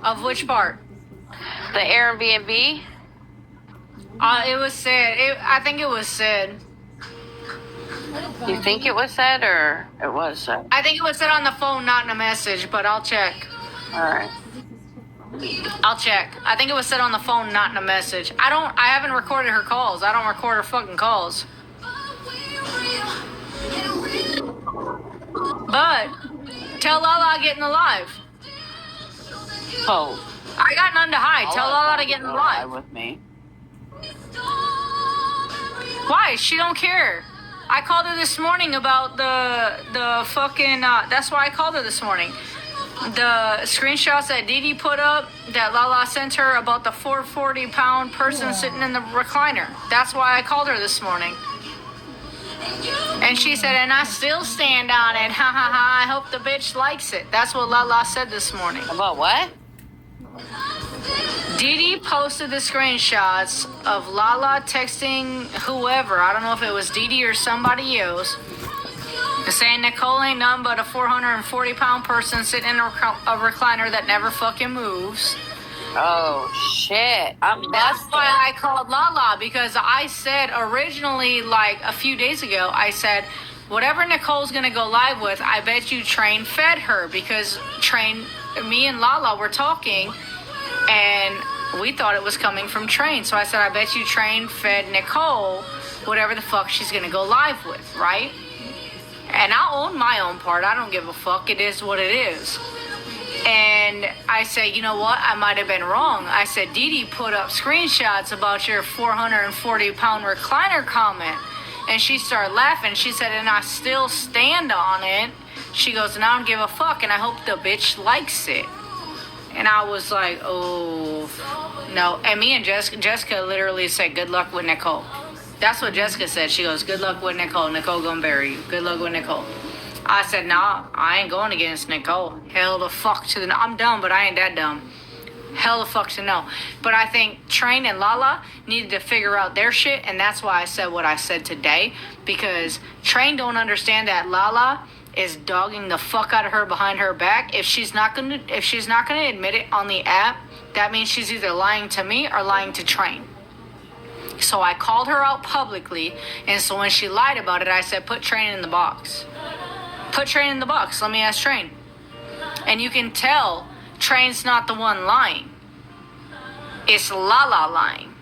Of which part? The Airbnb? It was said. I think it was said. You think it was said or it was said? I think it was said on the phone, not in a message, but I'll check. All right. I'll check. I think it was said on the phone, not in a message. I haven't recorded her calls. I don't record her fucking calls. But tell Lala I get in the live. Oh. I got none to hide. Tell Lala to get in the live. With me. Why? She don't care. I called her this morning about the fucking. That's why I called her this morning. The screenshots that Dee Dee put up that Lala sent her about the 440-pound person sitting in the recliner. That's why I called her this morning. And she said, and I still stand on it. Ha ha ha. I hope the bitch likes it. That's what Lala said this morning. About what? Dee Dee posted the screenshots of Lala texting whoever. I don't know if it was Dee Dee or somebody else. Saying Nicole ain't nothing but a 440-pound person sitting in a recliner that never fucking moves. Oh, shit. I'm That's busted. why I called Lala, because I said originally, like a few days ago, I said, whatever Nicole's gonna go live with, I bet you Train fed her, because me and Lala were talking, and we thought it was coming from Train. So I said, I bet you Train fed Nicole whatever the fuck she's gonna go live with, right? And I'll own my own part. I don't give a fuck. It is what it is. And I said, you know what? I might have been wrong. I said, Dee Dee put up screenshots about your 440-pound recliner comment. And she started laughing. She said, and I still stand on it. She goes, and I don't give a fuck. And I hope the bitch likes it. And I was like, oh, no. And me and Jessica literally said, good luck with Nicole. That's what Jessica said. She goes, good luck with Nicole. Nicole gonna bury you. Good luck with Nicole. I said, nah, I ain't going against Nicole. Hell the fuck to the no. I'm dumb, but I ain't that dumb. Hell the fuck to no. But I think Train and Lala needed to figure out their shit, and that's why I said what I said today. Because Train don't understand that Lala is dogging the fuck out of her behind her back. If she's not gonna admit it on the app, that means she's either lying to me or lying to Train. So I called her out publicly, and so when she lied about it, I said, put Train in the box. Put Train in the box. Let me ask Train. And you can tell Train's not the one lying. It's Lala lying.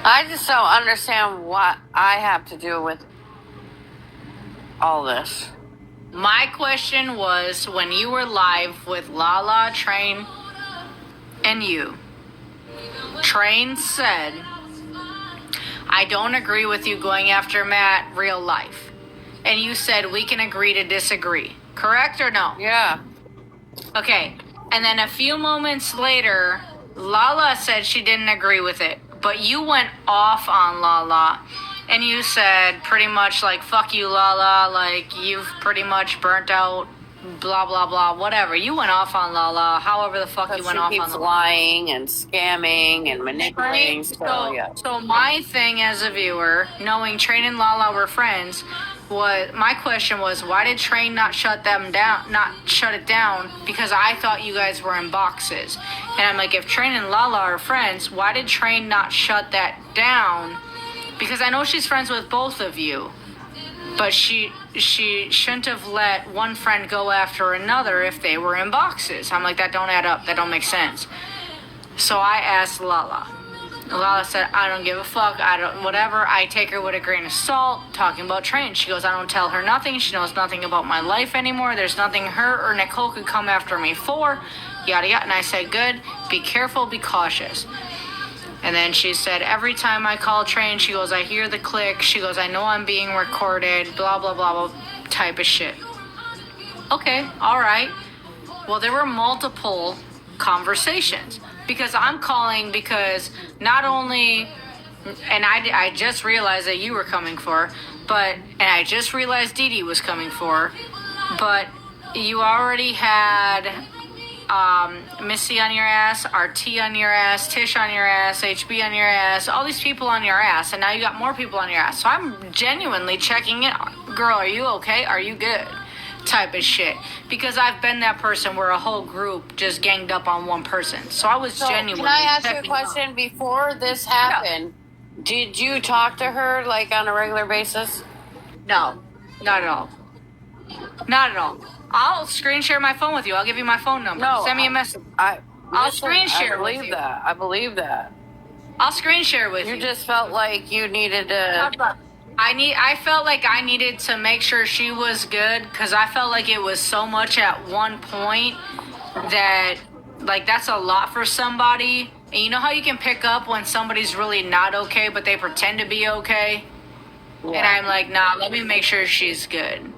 I just don't understand what I have to do with all this. My question was, when you were live with Lala, Train, and you, Train said, I don't agree with you going after Matt real life. And you said we can agree to disagree. Correct or no? Yeah. Okay. And then a few moments later, Lala said she didn't agree with it. But you went off on Lala. And you said pretty much like, fuck you, Lala. Like, you've pretty much burnt out, blah, blah, blah, whatever. You went off on Lala, however the fuck you went off on keeps Lala. lying and scamming and manipulating. Right? So my thing as a viewer, knowing Train and Lala were friends, my question was, why did Train not shut it down? Because I thought you guys were in boxes. And I'm like, if Train and Lala are friends, why did Train not shut that down? Because I know she's friends with both of you. But she shouldn't have let one friend go after another if they were in boxes. I'm like, that don't add up. That don't make sense. So I asked Lala. Lala said, I don't give a fuck. Whatever. I take her with a grain of salt, talking about Train. She goes, I don't tell her nothing. She knows nothing about my life anymore. There's nothing her or Nicole could come after me for. Yada, yada. And I said, good. Be careful. Be cautious. And then she said, every time I call Train, she goes, I hear the click. She goes, I know I'm being recorded, blah, blah, blah, blah, type of shit. Okay, all right. Well, there were multiple conversations because I'm calling because not only, and I just realized that you were coming for, and I just realized Dee Dee was coming for, but you already had Missy on your ass, RT on your ass, Tish on your ass, HB on your ass, all these people on your ass, and now you got more people on your ass. So I'm genuinely checking in. Girl, are you okay? Are you good? Type of shit. Because I've been that person where a whole group just ganged up on one person. So I was genuinely Can I ask you a checking question? Before this happened, did you talk to her like on a regular basis? No, not at all. Not at all. I'll screen share my phone with you. I'll give you my phone number. No, Send me a message. I'll screen share with you. I believe that. I'll screen share with you. You just felt like you needed to. I felt like I needed to make sure she was good because I felt like it was so much at one point that like that's a lot for somebody. And you know how you can pick up when somebody's really not okay, but they pretend to be okay? Yeah. And I'm like, nah, let me make sure she's good.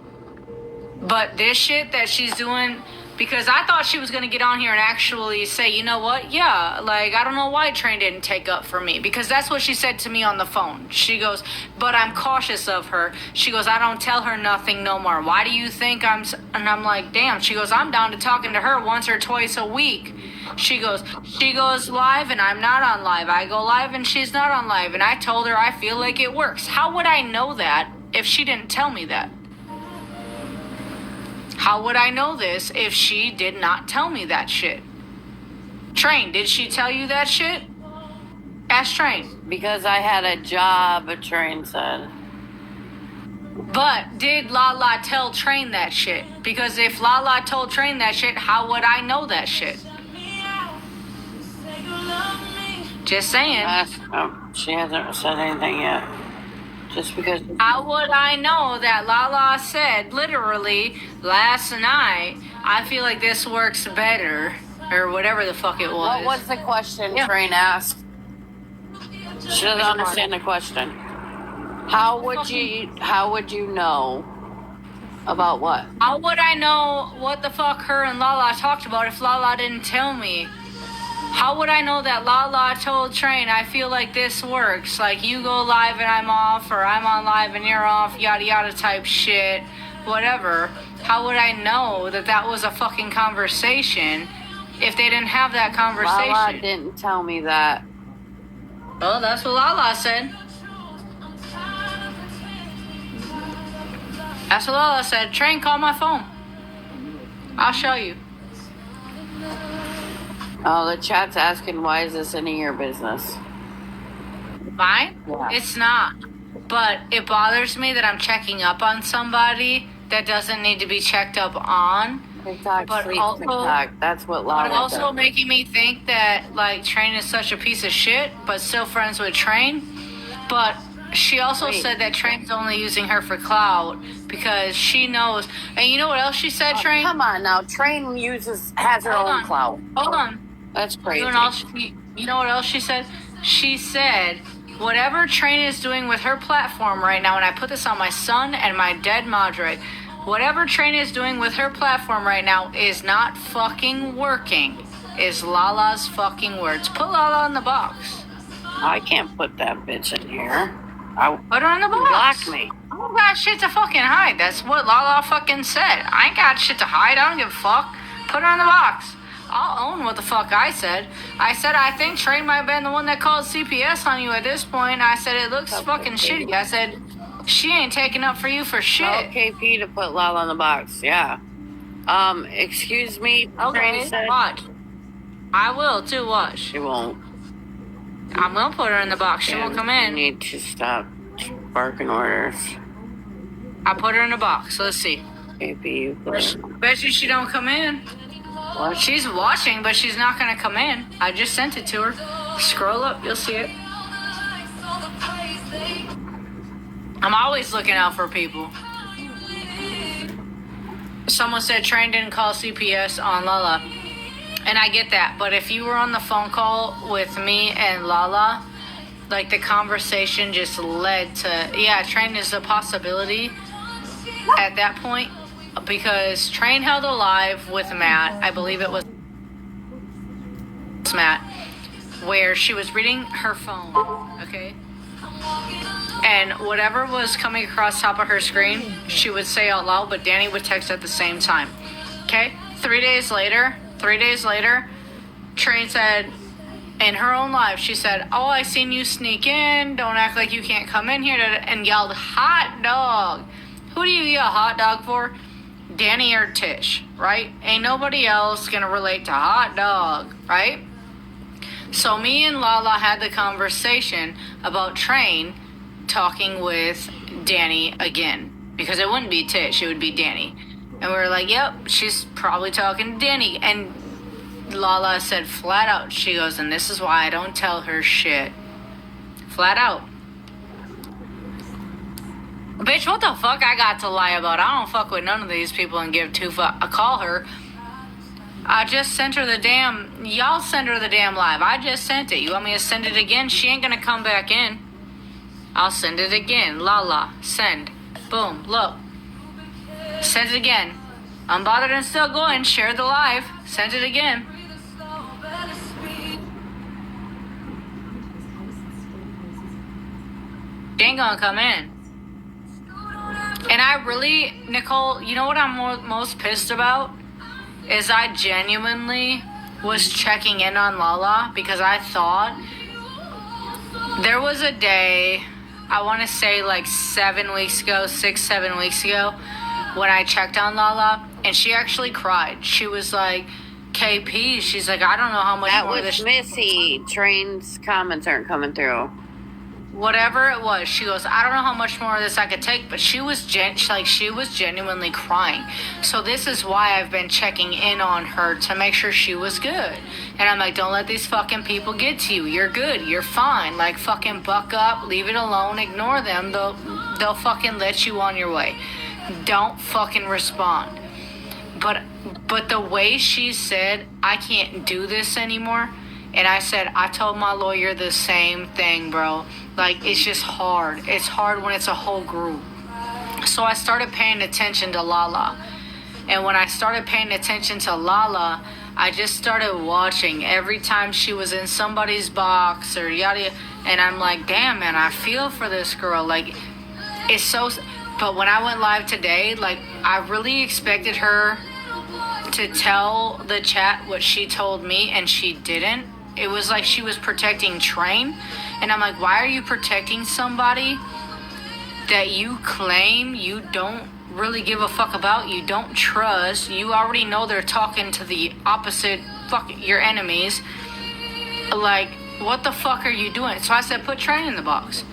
But this shit that she's doing, because I thought she was going to get on here and actually say, you know what? Yeah, like, I don't know why Train didn't take up for me. Because that's what she said to me on the phone. She goes, but I'm cautious of her. She goes, I don't tell her nothing no more. Why do you think and I'm like, damn. She goes, I'm down to talking to her once or twice a week. She goes live and I'm not on live. I go live and she's not on live. And I told her I feel like it works. How would I know that if she didn't tell me that? How would I know this if she did not tell me that shit? Train, did she tell you that shit? Ask Train. Because I had a job, a Train said. But did Lala tell Train that shit? Because if Lala told Train that shit, how would I know that shit? Just saying. She hasn't said anything yet. Just because. How would I know that Lala said literally last night, I feel like this works better, or whatever the fuck it was. What was the question Train asked? She doesn't understand the question. How would you know about what? How would I know what the fuck her and Lala talked about if Lala didn't tell me? How would I know that Lala told Train, I feel like this works? Like, you go live and I'm off, or I'm on live and you're off, yada yada type shit, whatever. How would I know that that was a fucking conversation if they didn't have that conversation? Lala didn't tell me that. Well, that's what Lala said. That's what Lala said. Train, call my phone. I'll show you. Oh, the chat's asking, why is this any of your business? Mine? Yeah. It's not. But it bothers me that I'm checking up on somebody that doesn't need to be checked up on. TikTok, But sleep, also- TikTok. That's what Lala But also does. making me think that, like, Train is such a piece of shit, but still friends with Train. But she also Wait. said that Train's only using her for clout because she knows. And you know what else she said, Train? Come on now, Train has her Hold own on. clout. Hold on. That's crazy. You know what else she said? She said, whatever Train is doing with her platform right now, and I put this on my son and my dead madre, whatever Train is doing with her platform right now is not fucking working, is Lala's fucking words. Put Lala in the box. I can't put that bitch in here. Put her in the box. Block me. I don't got shit to fucking hide. That's what Lala fucking said. I ain't got shit to hide. I don't give a fuck. Put her in the box. I'll own what the fuck I said. I said, I think Train might have been the one that called CPS on you at this point. I said, it looks fucking shitty. I said, she ain't taking up for you for shit. Tell KP to put Lala in the box. Yeah. Excuse me. Okay, Train said watch. I will too, watch. she won't. I'm gonna put her in the box. She won't come You in. need to stop barking orders. I put her in the box. Let's see. KP, you put her. Bet you she don't come in. What? She's watching, but she's not gonna come in. I just sent it to her. Scroll up, you'll see it. I'm always looking out for people. Someone said Train didn't call CPS on Lala. And I get that, but if you were on the phone call with me and Lala, like the conversation just led to, yeah, Train is a possibility at that point, because Train held a live with Matt, I believe it was Matt, where she was reading her phone, okay? And whatever was coming across top of her screen, she would say out loud, but Danny would text at the same time, okay? 3 days later, Train said, in her own life, she said, oh, I seen you sneak in, don't act like you can't come in here, and yelled, hot dog. Who do you yell hot dog for? Danny or Tish, right? Ain't nobody else gonna relate to hot dog, right? So me and Lala had the conversation about Train talking with Danny again, because it wouldn't be Tish, it would be Danny. And we were like, yep, she's probably talking to Danny. And Lala said flat out, she goes, and this is why I don't tell her shit. Flat out. Bitch, what the fuck I got to lie about? I don't fuck with none of these people and give two fuck. I call her. I just sent her the damn, y'all send her the damn live. I just sent it. You want me to send it again? She ain't gonna come back in. I'll send it again. Lala, send. Boom, look. Send it again. Unbothered and still going. Share the live. Send it again. She ain't gonna come in. And I really, Nicole, you know what I'm most pissed about? Is I genuinely was checking in on Lala because I thought there was a day, I want to say like 7 weeks ago, 6-7 weeks ago, when I checked on Lala, and she actually cried. She was like, KP, she's like, I don't know how much That more was this... Missy. Train's comments aren't coming through. Whatever it was, she goes, I don't know how much more of this I could take, but she was she was genuinely crying. So this is why I've been checking in on her to make sure she was good. And I'm like, don't let these fucking people get to you. You're good. You're fine. Like, fucking buck up, leave it alone, ignore them. They'll fucking let you on your way. Don't fucking respond. But the way she said, I can't do this anymore. And I said, I told my lawyer the same thing, bro. Like, it's just hard. It's hard when it's a whole group. So I started paying attention to Lala. And when I started paying attention to Lala, I just started watching every time she was in somebody's box or yada yada. And I'm like, damn, man, I feel for this girl. Like, it's so... But when I went live today, like, I really expected her to tell the chat what she told me, and she didn't. It was like she was protecting Train. And I'm like, why are you protecting somebody that you claim you don't really give a fuck about, you don't trust, you already know they're talking to the opposite, fuck, your enemies. Like, what the fuck are you doing? So I said, put Train in the box.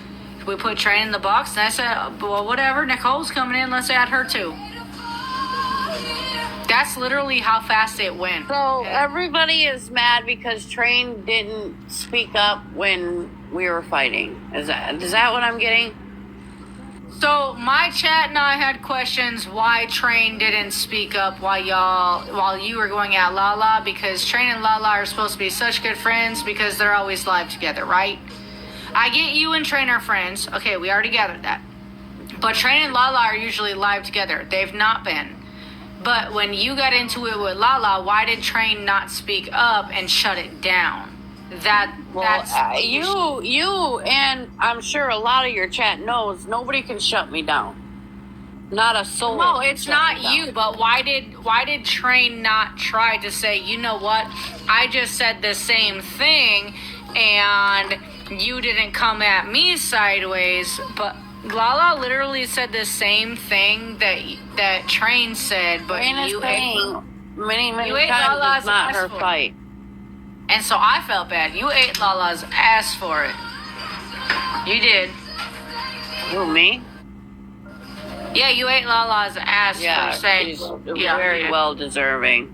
We put Train in the box, and I said, well, whatever, Nicole's coming in, let's add her too. That's literally how fast it went. So everybody is mad because Train didn't speak up when we were fighting. Is that what I'm getting? So my chat and I had questions why Train didn't speak up while you were going at Lala, because Train and Lala are supposed to be such good friends because they're always live together, right? I get you and Train are friends. Okay, we already gathered that. But Train and Lala are usually live together. They've not been. But when you got into it with Lala, why did Train not speak up and shut it down? You and I'm sure a lot of your chat knows nobody can shut me down. Not a soul. No, it's not you. But why did Train not try to say, you know what? I just said the same thing, and you didn't come at me sideways, but. Lala literally said the same thing that Train said, but Train you ate many you ate times. Lala's It's not ass her for it. fight. And so I felt bad. You ate Lala's ass for it. You did. Who, me? Yeah, you ate Lala's ass Yeah, for saying. she's Yeah, very well deserving.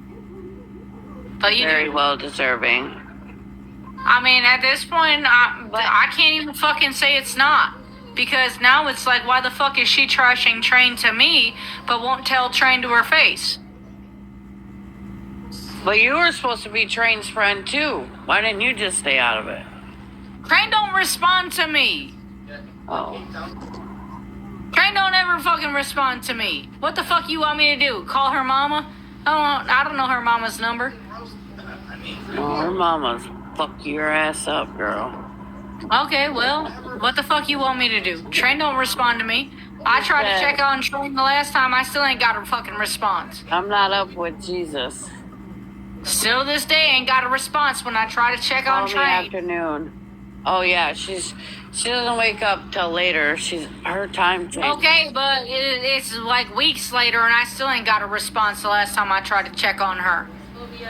But you Very did. well deserving. I mean, at this point, I can't even fucking say it's not. Because now it's like, why the fuck is she trashing Train to me, but won't tell Train to her face? But you were supposed to be Train's friend too. Why didn't you just stay out of it? Train don't respond to me. Oh. Train don't ever fucking respond to me. What the fuck you want me to do? Call her mama? I don't know her mama's number. Well, her mama's fuck your ass up, girl. Okay, well, what the fuck you want me to do? Train don't respond to me. I tried to check on Train the last time. I still ain't got a fucking response. I'm not up with Jesus. Still this day ain't got a response when I try to check Call on me Train. afternoon. Oh yeah, she doesn't wake up till later. Her time change. Okay, but it's like weeks later and I still ain't got a response the last time I tried to check on her.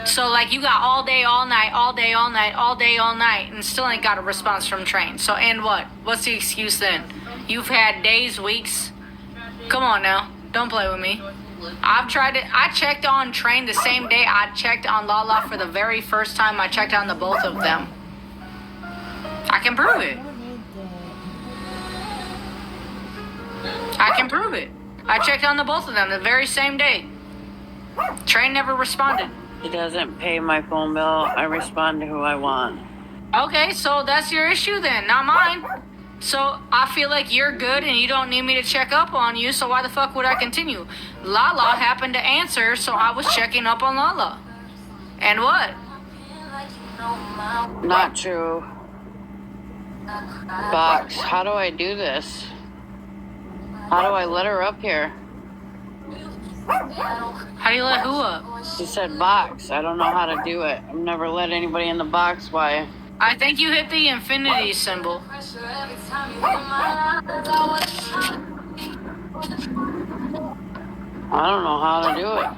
So like you got all day, all night, all day, all night, all day, all night, and still ain't got a response from Train. So and what? What's the excuse then? You've had days, weeks. Come on now, don't play with me. I checked on Train the same day I checked on Lala for the very first time. I checked on the both of them. I can prove it. I can prove it. I checked on the both of them the very same day. Train never responded. She doesn't pay my phone bill. I respond to who I want. Okay, so that's your issue then, not mine. So I feel like you're good and you don't need me to check up on you, so why the fuck would I continue? Lala happened to answer, so I was checking up on Lala. And what? Not true. Box, how do I do this? How do I let her up here? How do you let who up? She said box. I don't know how to do it. I've never let anybody in the box. Why? I think you hit the infinity symbol. I don't know how to do it.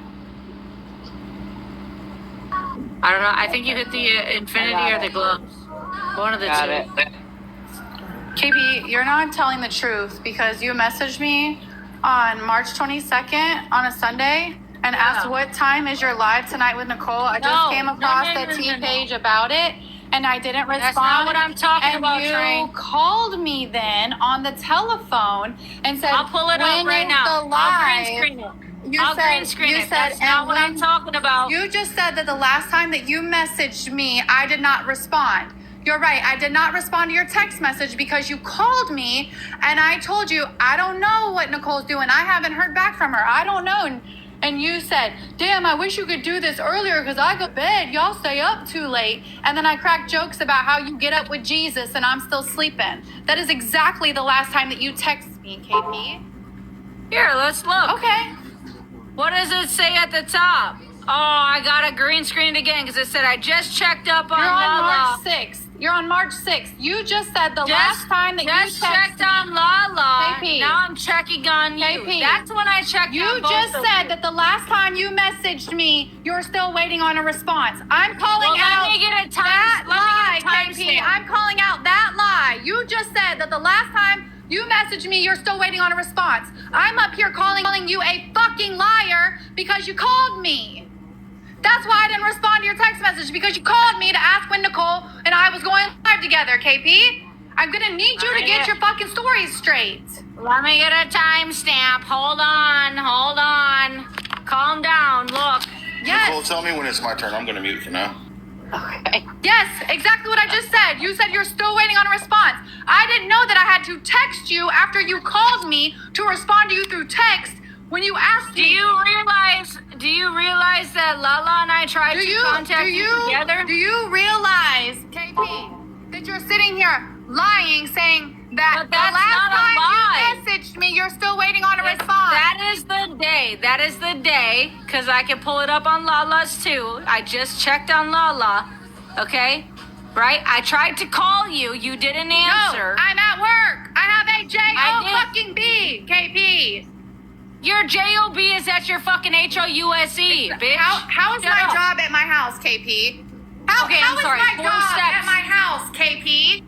I don't know. I think you hit the infinity or the gloves. One of the Got two. it. KP, you're not telling the truth because you messaged me on March 22nd on a Sunday and asked what time is your live tonight with Nicole. I just came across the T page about it and I didn't respond. That's not what I'm talking and about, you Train. called me then on the telephone and said, I'll pull it up "When right is now. the live?" I'll green screen it. I'll green screen it. That's not what I'm talking about. You just said that the last time that you messaged me, I did not respond. You're right. I did not respond to your text message because you called me and I told you, I don't know what Nicole's doing. I haven't heard back from her. I don't know. And you said, damn, I wish you could do this earlier because I go to bed. Y'all stay up too late. And then I cracked jokes about how you get up with Jesus and I'm still sleeping. That is exactly the last time that you texted me, KP. Here, let's look. Okay. What does it say at the top? Oh, I got a green screen again because it said I just checked up on You're on Lala. March 6th. You're on March 6th. You just said the last time that you just checked on Lala. KP. Now I'm checking on you. KP. That's when I checked You on both just of said you. that the last time you messaged me, you're still waiting on a response. I'm calling Well, out let me get a time. that lie, let me KP. get a timestamp. I'm calling out that lie. You just said that the last time you messaged me, you're still waiting on a response. I'm up here calling you a fucking liar because you called me. That's why I didn't respond to your text message, because you called me to ask when Nicole and I was going live together, KP. I'm gonna need you to get your fucking stories straight. Let me get a timestamp. Hold on. Calm down. Look. Yes. Nicole, tell me when it's my turn. I'm going to mute for now. Okay. Yes, exactly what I just said. You said you're still waiting on a response. I didn't know that I had to text you after you called me to respond to you through text when you asked Do me. you realize that Lala and I tried to contact you together? Do you realize, KP, that you're sitting here lying, saying that But the that's last not a time lie. you messaged me, you're still waiting on a response? That is the day, because I can pull it up on Lala's too. I just checked on Lala, okay? Right? I tried to call you. You didn't answer. No, I'm at work. I have a I J-O fucking B, KP. Your JOB is at your fucking HOUSE, bitch. How is Shut my up. job at my house, KP? How I'm is sorry, my 4 job steps. at my house, KP?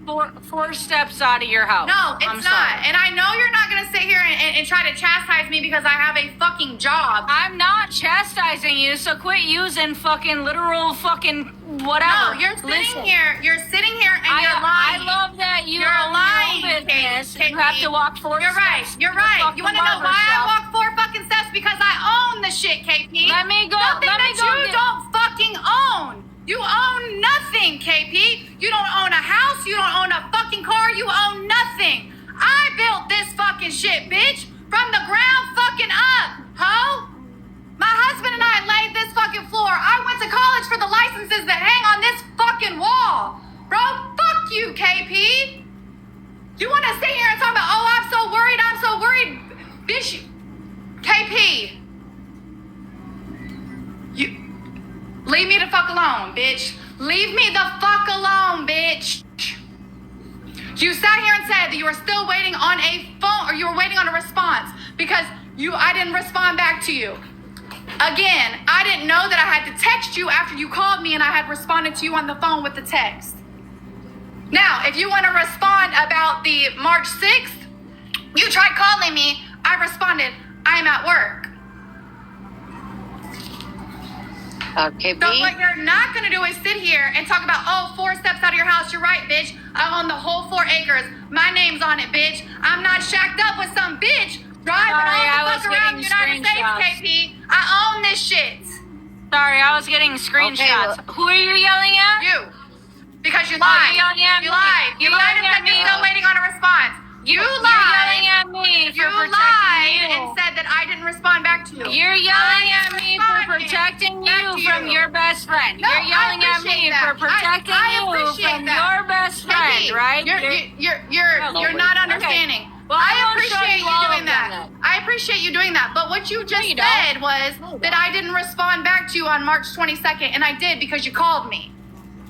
Four steps out of your house. No, it's I'm not. sorry. And I know you're not going to sit here and try to chastise me because I have a fucking job. I'm not chastising you, so quit using fucking literal fucking No, whatever. you're sitting Listen, here. You're sitting here and you're I lying. love that you You're own lying, your own business. Kate. You have to walk 4 You're right. steps. You're right. Fuck You the want to know why I barbershop. walk 4 fucking steps? Because I own the shit, KP. Let me go. Something Let me that go you get- don't fucking fucking own. You own nothing, KP. You don't own a house. You don't own a fucking car. You own nothing. I built this fucking shit, bitch. From the ground fucking up, ho. My husband and I laid this fucking floor. I went to college for the licenses that hang on this fucking wall. Bro, fuck you, KP. You want to sit here and talk about, oh, I'm so worried. Bitch, KP. You leave me the fuck alone, bitch. Leave me the fuck alone, bitch. You sat here and said that you were still waiting on a phone, or you were waiting on a response because I didn't respond back to you. Again, I didn't know that I had to text you after you called me and I had responded to you on the phone with the text. Now, if you want to respond about the March 6th, you tried calling me. I responded, I am at work. Okay, So what you're not going to do is sit here and talk about, oh, 4 steps out of your house. You're right, bitch. I own the whole 4 acres. My name's on it, bitch. I'm not shacked up with some bitch driving all the fuck around the United States, KP. I own this shit. Sorry, I was getting screenshots. Who are you yelling at? You. Because you Why lied. are you yelling at You me? lied. You You're lied yelling and at said you're me. still waiting on a response. You You're lied. yelling at me for You protecting lied you. and said that I didn't respond back to you. You're yelling I at me for responded protecting back you to from you. your best friend. No, You're yelling I at me appreciate for that. protecting I you appreciate from that. your best friend, KP, right? You're not understanding. Well, I won't show appreciate you you all doing of that. them I appreciate you doing that. But what you just you don't. said was that I didn't respond back to you on March 22nd, and I did because you called me.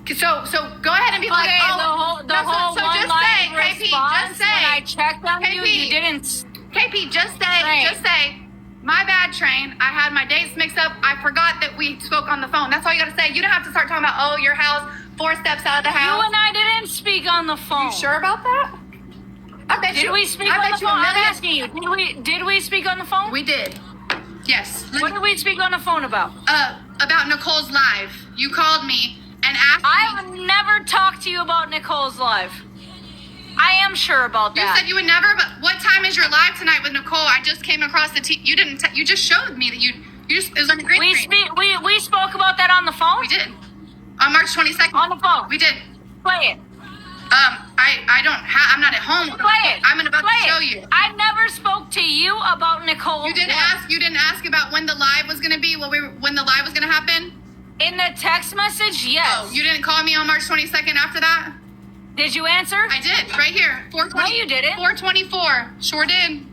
So go ahead and be like, Okay, oh, the whole so one just line say, KP, response just say, when I checked on you, KP. you didn't. KP, just Train. say, my bad, Train. I had my dates mixed up. I forgot that we spoke on the phone. That's all you gotta say. You don't have to start talking about, oh, your house, 4 steps out of the You house. and I didn't speak on the phone. You sure about that? I bet Did you. we speak I on bet the you a phone? I'm million- asking you. Did we speak on the phone? We did. Yes. What did we speak on the phone about? About Nicole's live. You called me and asked I me. would never talk to you about Nicole's live. I am sure about You that. said you would never. But what time is your live tonight with Nicole? I just came across the. You didn't. You just showed me that you just. It was on the green screen. We spoke about that on the phone. We did. On March 22nd. On the phone. We did. Play it. I don't have. I'm not at home. Play it. I'm about Play to show it. you. I never spoke to you about Nicole. You didn't ask. You didn't ask about when the live was gonna be. When the live was gonna happen. In the text message, yes. Oh, you didn't call me on March 22nd after that. Did you answer? I did. Right here. 420. No, you didn't. 424. Sure did.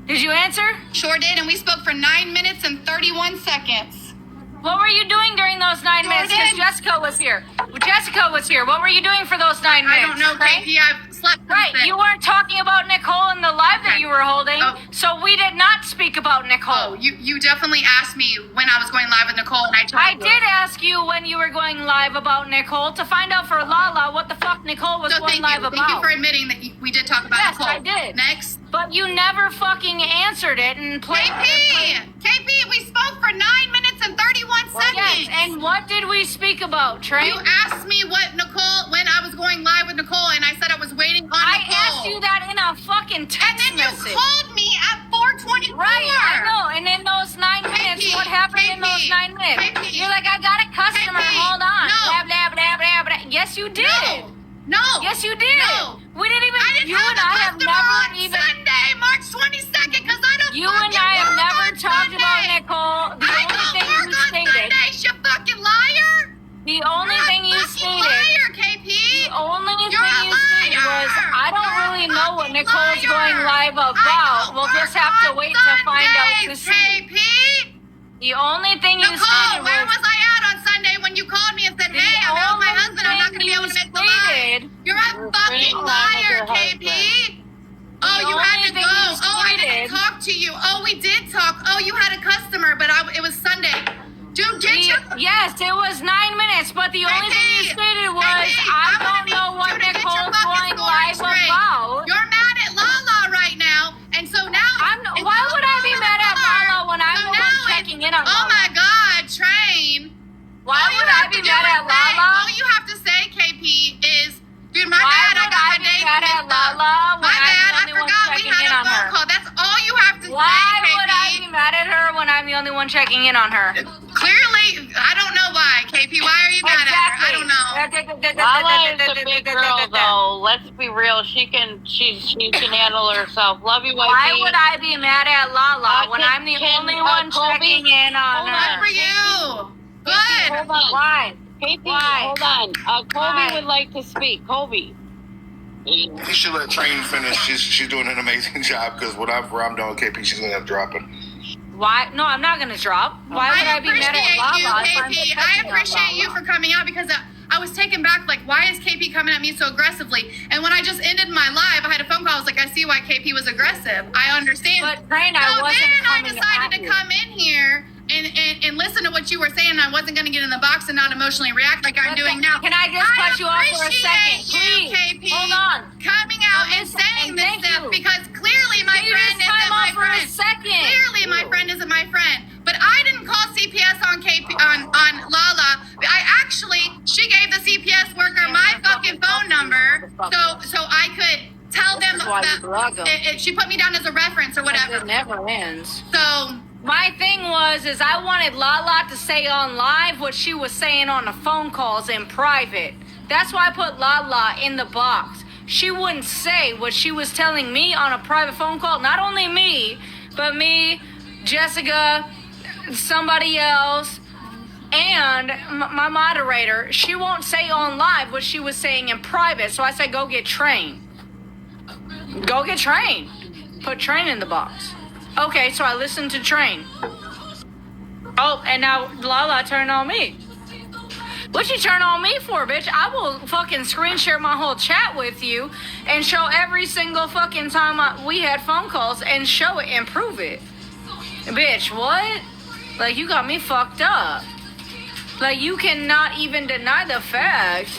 Did you answer? Sure did. And we spoke for 9 minutes and 31 seconds. What were you doing during those 9 minutes? Because Jordan. Jessica was here. Jessica was here. What were you doing for those 9 minutes? I don't know, right? KP. I've slept since Right, then. you weren't talking about Nicole in the live that Okay. you were holding, Oh. so we did not speak about Nicole. Oh, you definitely asked me when I was going live with Nicole, and I told I you. did ask you when you were going live about Nicole to find out for Lala what the fuck Nicole was So going thank live you. about. Thank you for admitting that we did talk about Yes, Nicole. I did. Next. But you never fucking answered it and played. KP, we spoke for 9 minutes and 31 seconds. Yes, and what did we speak about, Trey? You asked me when I was going live with Nicole, and I said I was waiting on I Nicole. asked you that in a fucking text And then message. you called me at 4:24. Right, I know. And in those 9 minutes, what happened in those 9 minutes? KP, You're like, I got a customer. KP, Hold on. no. Blah, blah, blah, blah, blah. Yes, you did. No. Yes, you did. No. We didn't even. I didn't you have and a I have customer never on even. Sunday, March 22nd, because I don't You and fucking I have work never on talked about Sunday. Nicole. The I only don't thing work you on stated. Sundays, you fucking liar. The only You're thing a you fucking stated. liar, KP. The only You're thing a you stated liar. was, I don't You're a really know what fucking Nicole's liar. going live I about. don't We'll just work have to on wait to find out to Sundays, see. KP. The only thing you Nicole, stated where was. was I at on Sunday when you called me and said, The hey, I'm out with my only husband, I'm not going to be thing able to you make the live? stated- You're a fucking liar, KP. Oh, you had only to thing go. you Oh, I didn't stated- talk to you. Oh, we did talk. Oh, you had a customer, but it was Sunday. Dude, get your... Yes, it was 9 minutes, but the only thing you stated was, I don't know what Nicole's going live about. You're mad at Lala right now, and so now... Why would I be mad at Lala when I'm the one checking in on Oh Lala? my God, Train. Why All you would I have be to do mad is at say- Lala? All you have to say, KP, is, dude, my Why bad, I would got I my be dates mad at mixed up. Lala when My I'm bad, the I only one forgot we checking had in a on phone her? call. That's all you have to Why say, KP. would I be mad at her when I'm the only one one checking in on her. Clearly, I don't know why. KP, why are you mad at her? I don't know. Lala is a big girl, though. Let's be real. She can handle herself. Love you, wifey. Why would I be mad at Lala when I'm the only one Colby, checking in on Good her? for you. Good. Hold on. Why? KP, Why? hold on. Colby Why? would like to speak. Colby. You should let Train finish. She's doing an amazing job because whatever I'm doing with KP, she's gonna have to drop it. Why? No, I'm not gonna drop. Why would I be mad at Lala? you, if I'm KP. I checking on appreciate you Lala? for coming out because I was taken back. Like, why is KP coming at me so aggressively? And when I just ended my live, I had a phone call. I was like, I see why KP was aggressive. I understand. But Train, I So wasn't then I coming decided at to you. come in here and listen to what you were saying. I wasn't going to get in the box and not emotionally react like I'm doing now. Can I just cut you off for a second, appreciate you, please? KP, Hold on. coming out and listen, saying and this thank stuff you. because clearly my Can you friend just isn't time my off for a friend. second? Clearly my friend isn't my friend. But I didn't call CPS on KP on Lala. She gave the CPS worker my fucking phone number so I could tell them This is why you blog 'em. she put me down as a reference or whatever. It never ends. So My thing is I wanted Lala to say on live what she was saying on the phone calls in private. That's why I put Lala in the box. She wouldn't say what she was telling me on a private phone call. Not only me, but me, Jessica, somebody else, and my moderator. She won't say on live what she was saying in private. So I said, go get Train. Go get Train. Put Train in the box. Okay, so I listened to Train. Oh, and now Lala turned on me. What you turn on me for, bitch? I will fucking screen share my whole chat with you and show every single fucking time we had phone calls and show it and prove it. Bitch, what? Like, you got me fucked up. Like, you cannot even deny the fact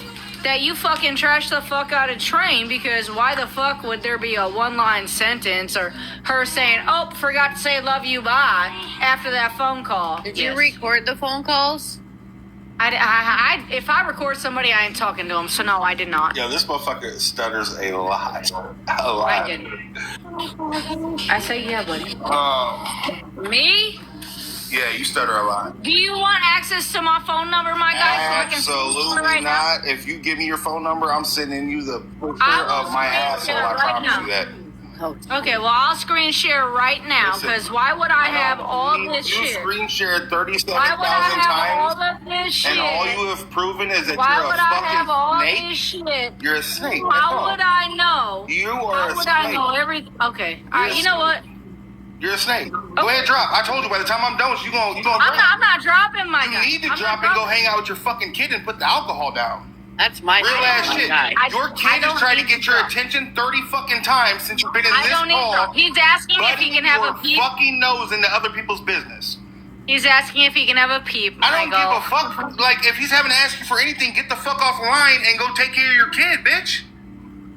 that you fucking trashed the fuck out of Train, because why the fuck would there be a one-line sentence or her saying, oh, forgot to say love you, bye, after that phone call? Did you record the phone calls? If I record somebody, I ain't talking to them, so no, I did not. Yo, this motherfucker stutters a lot. A I lot. didn't. I say, yeah, buddy. Me? Yeah, you stutter a lot. Do you want access to my phone number, my guy? Absolutely right now? not. If you give me your phone number, I'm sending you the picture I will of my screen asshole. share I right promise now. you that. Okay, well, I'll screen share right now, Listen, because why would I have all this you shit? screen shared Why would I 37,000 have all times, of this shit? and all you have proven is that Why you're a would I have all fucking this snake. shit? You're a snake. How would I know? You are How a would snake. I know everything? Okay, all right, you know what? You're a snake. Go ahead, drop. I told you by the time I'm done, you gonna drop. I'm not dropping my You guy. need to I'm drop not and go dropping- hang out with your fucking kid and put the alcohol down. That's my Real ass shit. guy. Your I kid don't has tried to need get to your drop. attention 30 fucking times since you've been in I this don't need call. to. He's asking if he can have a Butting peep. your fucking nose into other people's business. He's asking if he can have a peep. I don't give go, a fuck. Like, if he's having to ask you for anything, get the fuck off the line and go take care of your kid, bitch.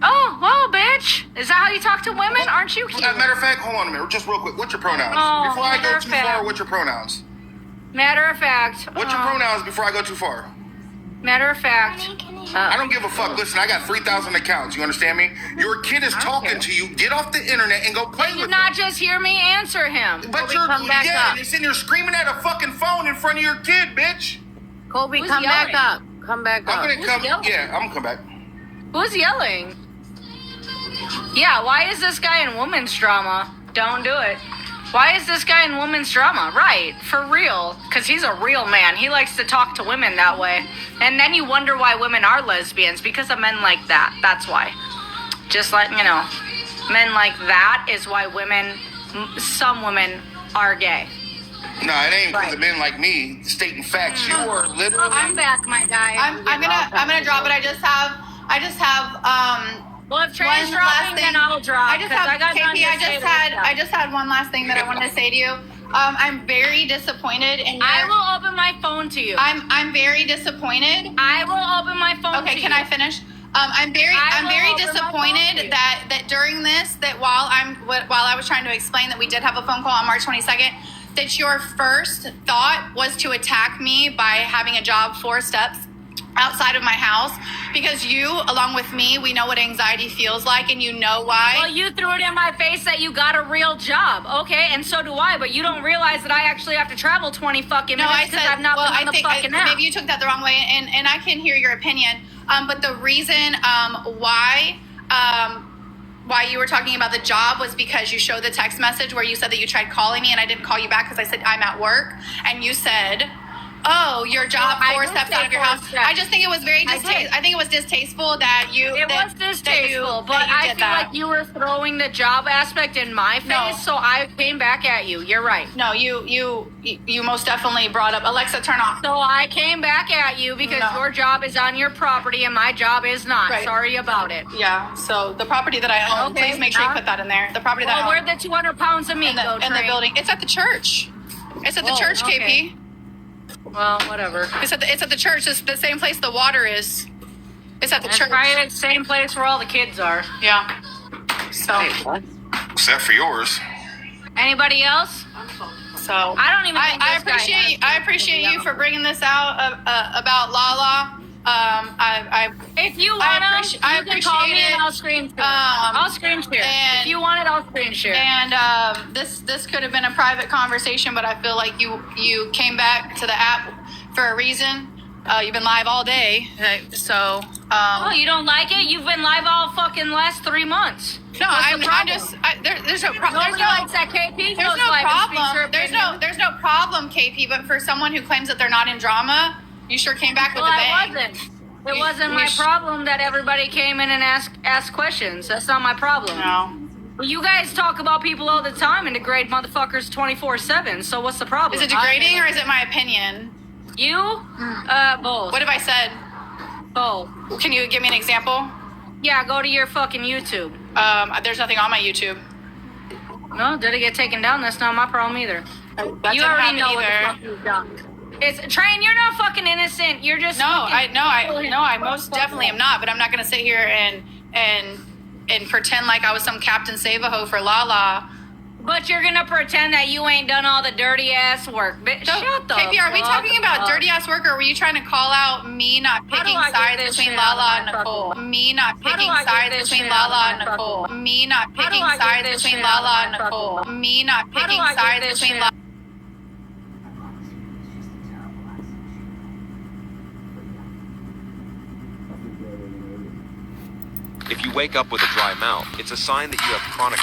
oh, well, bitch. Is that how you talk to women? Aren't you cute? Matter of fact, hold on a minute, just real quick. What's your pronouns? Oh, Before I go matter of too fact. far, what's your pronouns? Matter of fact. What's your pronouns before I go too far? Matter of fact. I don't give a fuck. Listen, I got 3,000 accounts. You understand me? Your kid is talking to you. Get off the internet and go play Did you with not him. just hear me answer him? But Colby, you're come back up. and you're sitting here screaming at a fucking phone in front of your kid, bitch. Colby, Who's come yelling? back up. Come back I'm up. gonna come. yelling? Yeah, I'm gonna come back. Who's yelling? Yeah, why is this guy in women's drama? Don't do it. Why is this guy in women's drama? Right, for real. Because he's a real man. He likes to talk to women that way. And then you wonder why women are lesbians. Because of men like that. That's why. Just like, men like that is why some women are gay. No, it ain't because Right. of men like me stating facts. You are literally. I'm back, my guy. I'm gonna drop it. I just have Well, if Trey's one last dropping, thing. then I'll drop. I just 'cause have I got nothing KP. to say to this I just had one last thing that I wanted to say to you. I'm very disappointed in your. I will open my phone to you. I'm very disappointed. I will open my phone to Okay, you. can I finish? I'm very I will open my phone to you. disappointed that during this, that while I was trying to explain that we did have a phone call on March 22nd, that your first thought was to attack me by having a job 4 steps outside of my house because you, along with me, we know what anxiety feels like, and you know why. Well, you threw it in my face that you got a real job, okay? And so do I, but you don't realize that I actually have to travel 20 fucking No, minutes I because said, I've not well, been on I the think fucking app. maybe you took that the wrong way, and I can hear your opinion. But the reason why you were talking about the job was because you showed the text message where you said that you tried calling me and I didn't call you back because I said I'm at work, and you said, "Oh, your job Well, I 4 did steps say out of your 4 house." steps. I just think it was very I did. distasteful. I think it was distasteful that you. It that, was distasteful, that but you I did feel that. like you were throwing the job aspect in my face, No. so I came back at you. You're right. No, you most definitely brought up Alexa. Turn off. So I came back at you because No. your job is on your property and my job is not. Right. Sorry about it. Yeah. So the property that I own, Okay, please make sure you now- put that in there. The property that Well, I own where'd the 200 pounds of meat in the, go, in the Trey? building. It's at the church. It's at the Oh, church, okay. KP. Well, whatever. It's at the church. It's the same place the water is. It's at the It's church. probably the same place where all the kids are. Yeah. So Except for yours. Anybody else? so I don't even think I this guy appreciate has I appreciate any you of for them. bringing this out about Lala. I If you I want appreci- to, I you can call me appreciate it. and I'll screen share. I'll screen share. and- If you want it, I'll screen share. and this could have been a private conversation, but I feel like you came back to the app for a reason. You've been live all day, so Oh, you don't like it? You've been live all fucking last 3 months. no, What's the I'm problem? just there's no problem. Nobody likes that KP. There's goes no live and speaks her problem. opinion. There's no problem, KP. But for someone who claims that they're not in drama, you sure came back with Well, a I bang. wasn't. It You- wasn't you my sh- problem that everybody came in and asked questions. That's not my problem. No. You guys talk about people all the time and degrade motherfuckers 24/7. So what's the problem? Is it degrading or is it my opinion? You? Both. What have I said? Both. Can you give me an example? Yeah, go to your fucking YouTube. There's nothing on my YouTube. No, did it get taken down? That's not my problem either. That You didn't already happen know what the either. fuck you've done. It's Train. You're not fucking innocent. You're just No, fucking- I most definitely am not. But I'm not gonna sit here and pretend like I was some Captain Save-A-Ho for Lala. But you're gonna pretend that you ain't done all the dirty ass work. Bitch, So, shut the KP, are we fuck talking about up. dirty ass work, or were you trying to call out me not How do picking I get sides this between shit out of Lala and my Nicole? fucking- Me not How do picking I get sides this between shit out of Lala my and Nicole. fucking- Me not How do picking I get sides this between shit out of Lala my and Nicole. fucking- Me not How do picking I get sides this between shit Lala. If you wake up with a dry mouth, it's a sign that you have chronic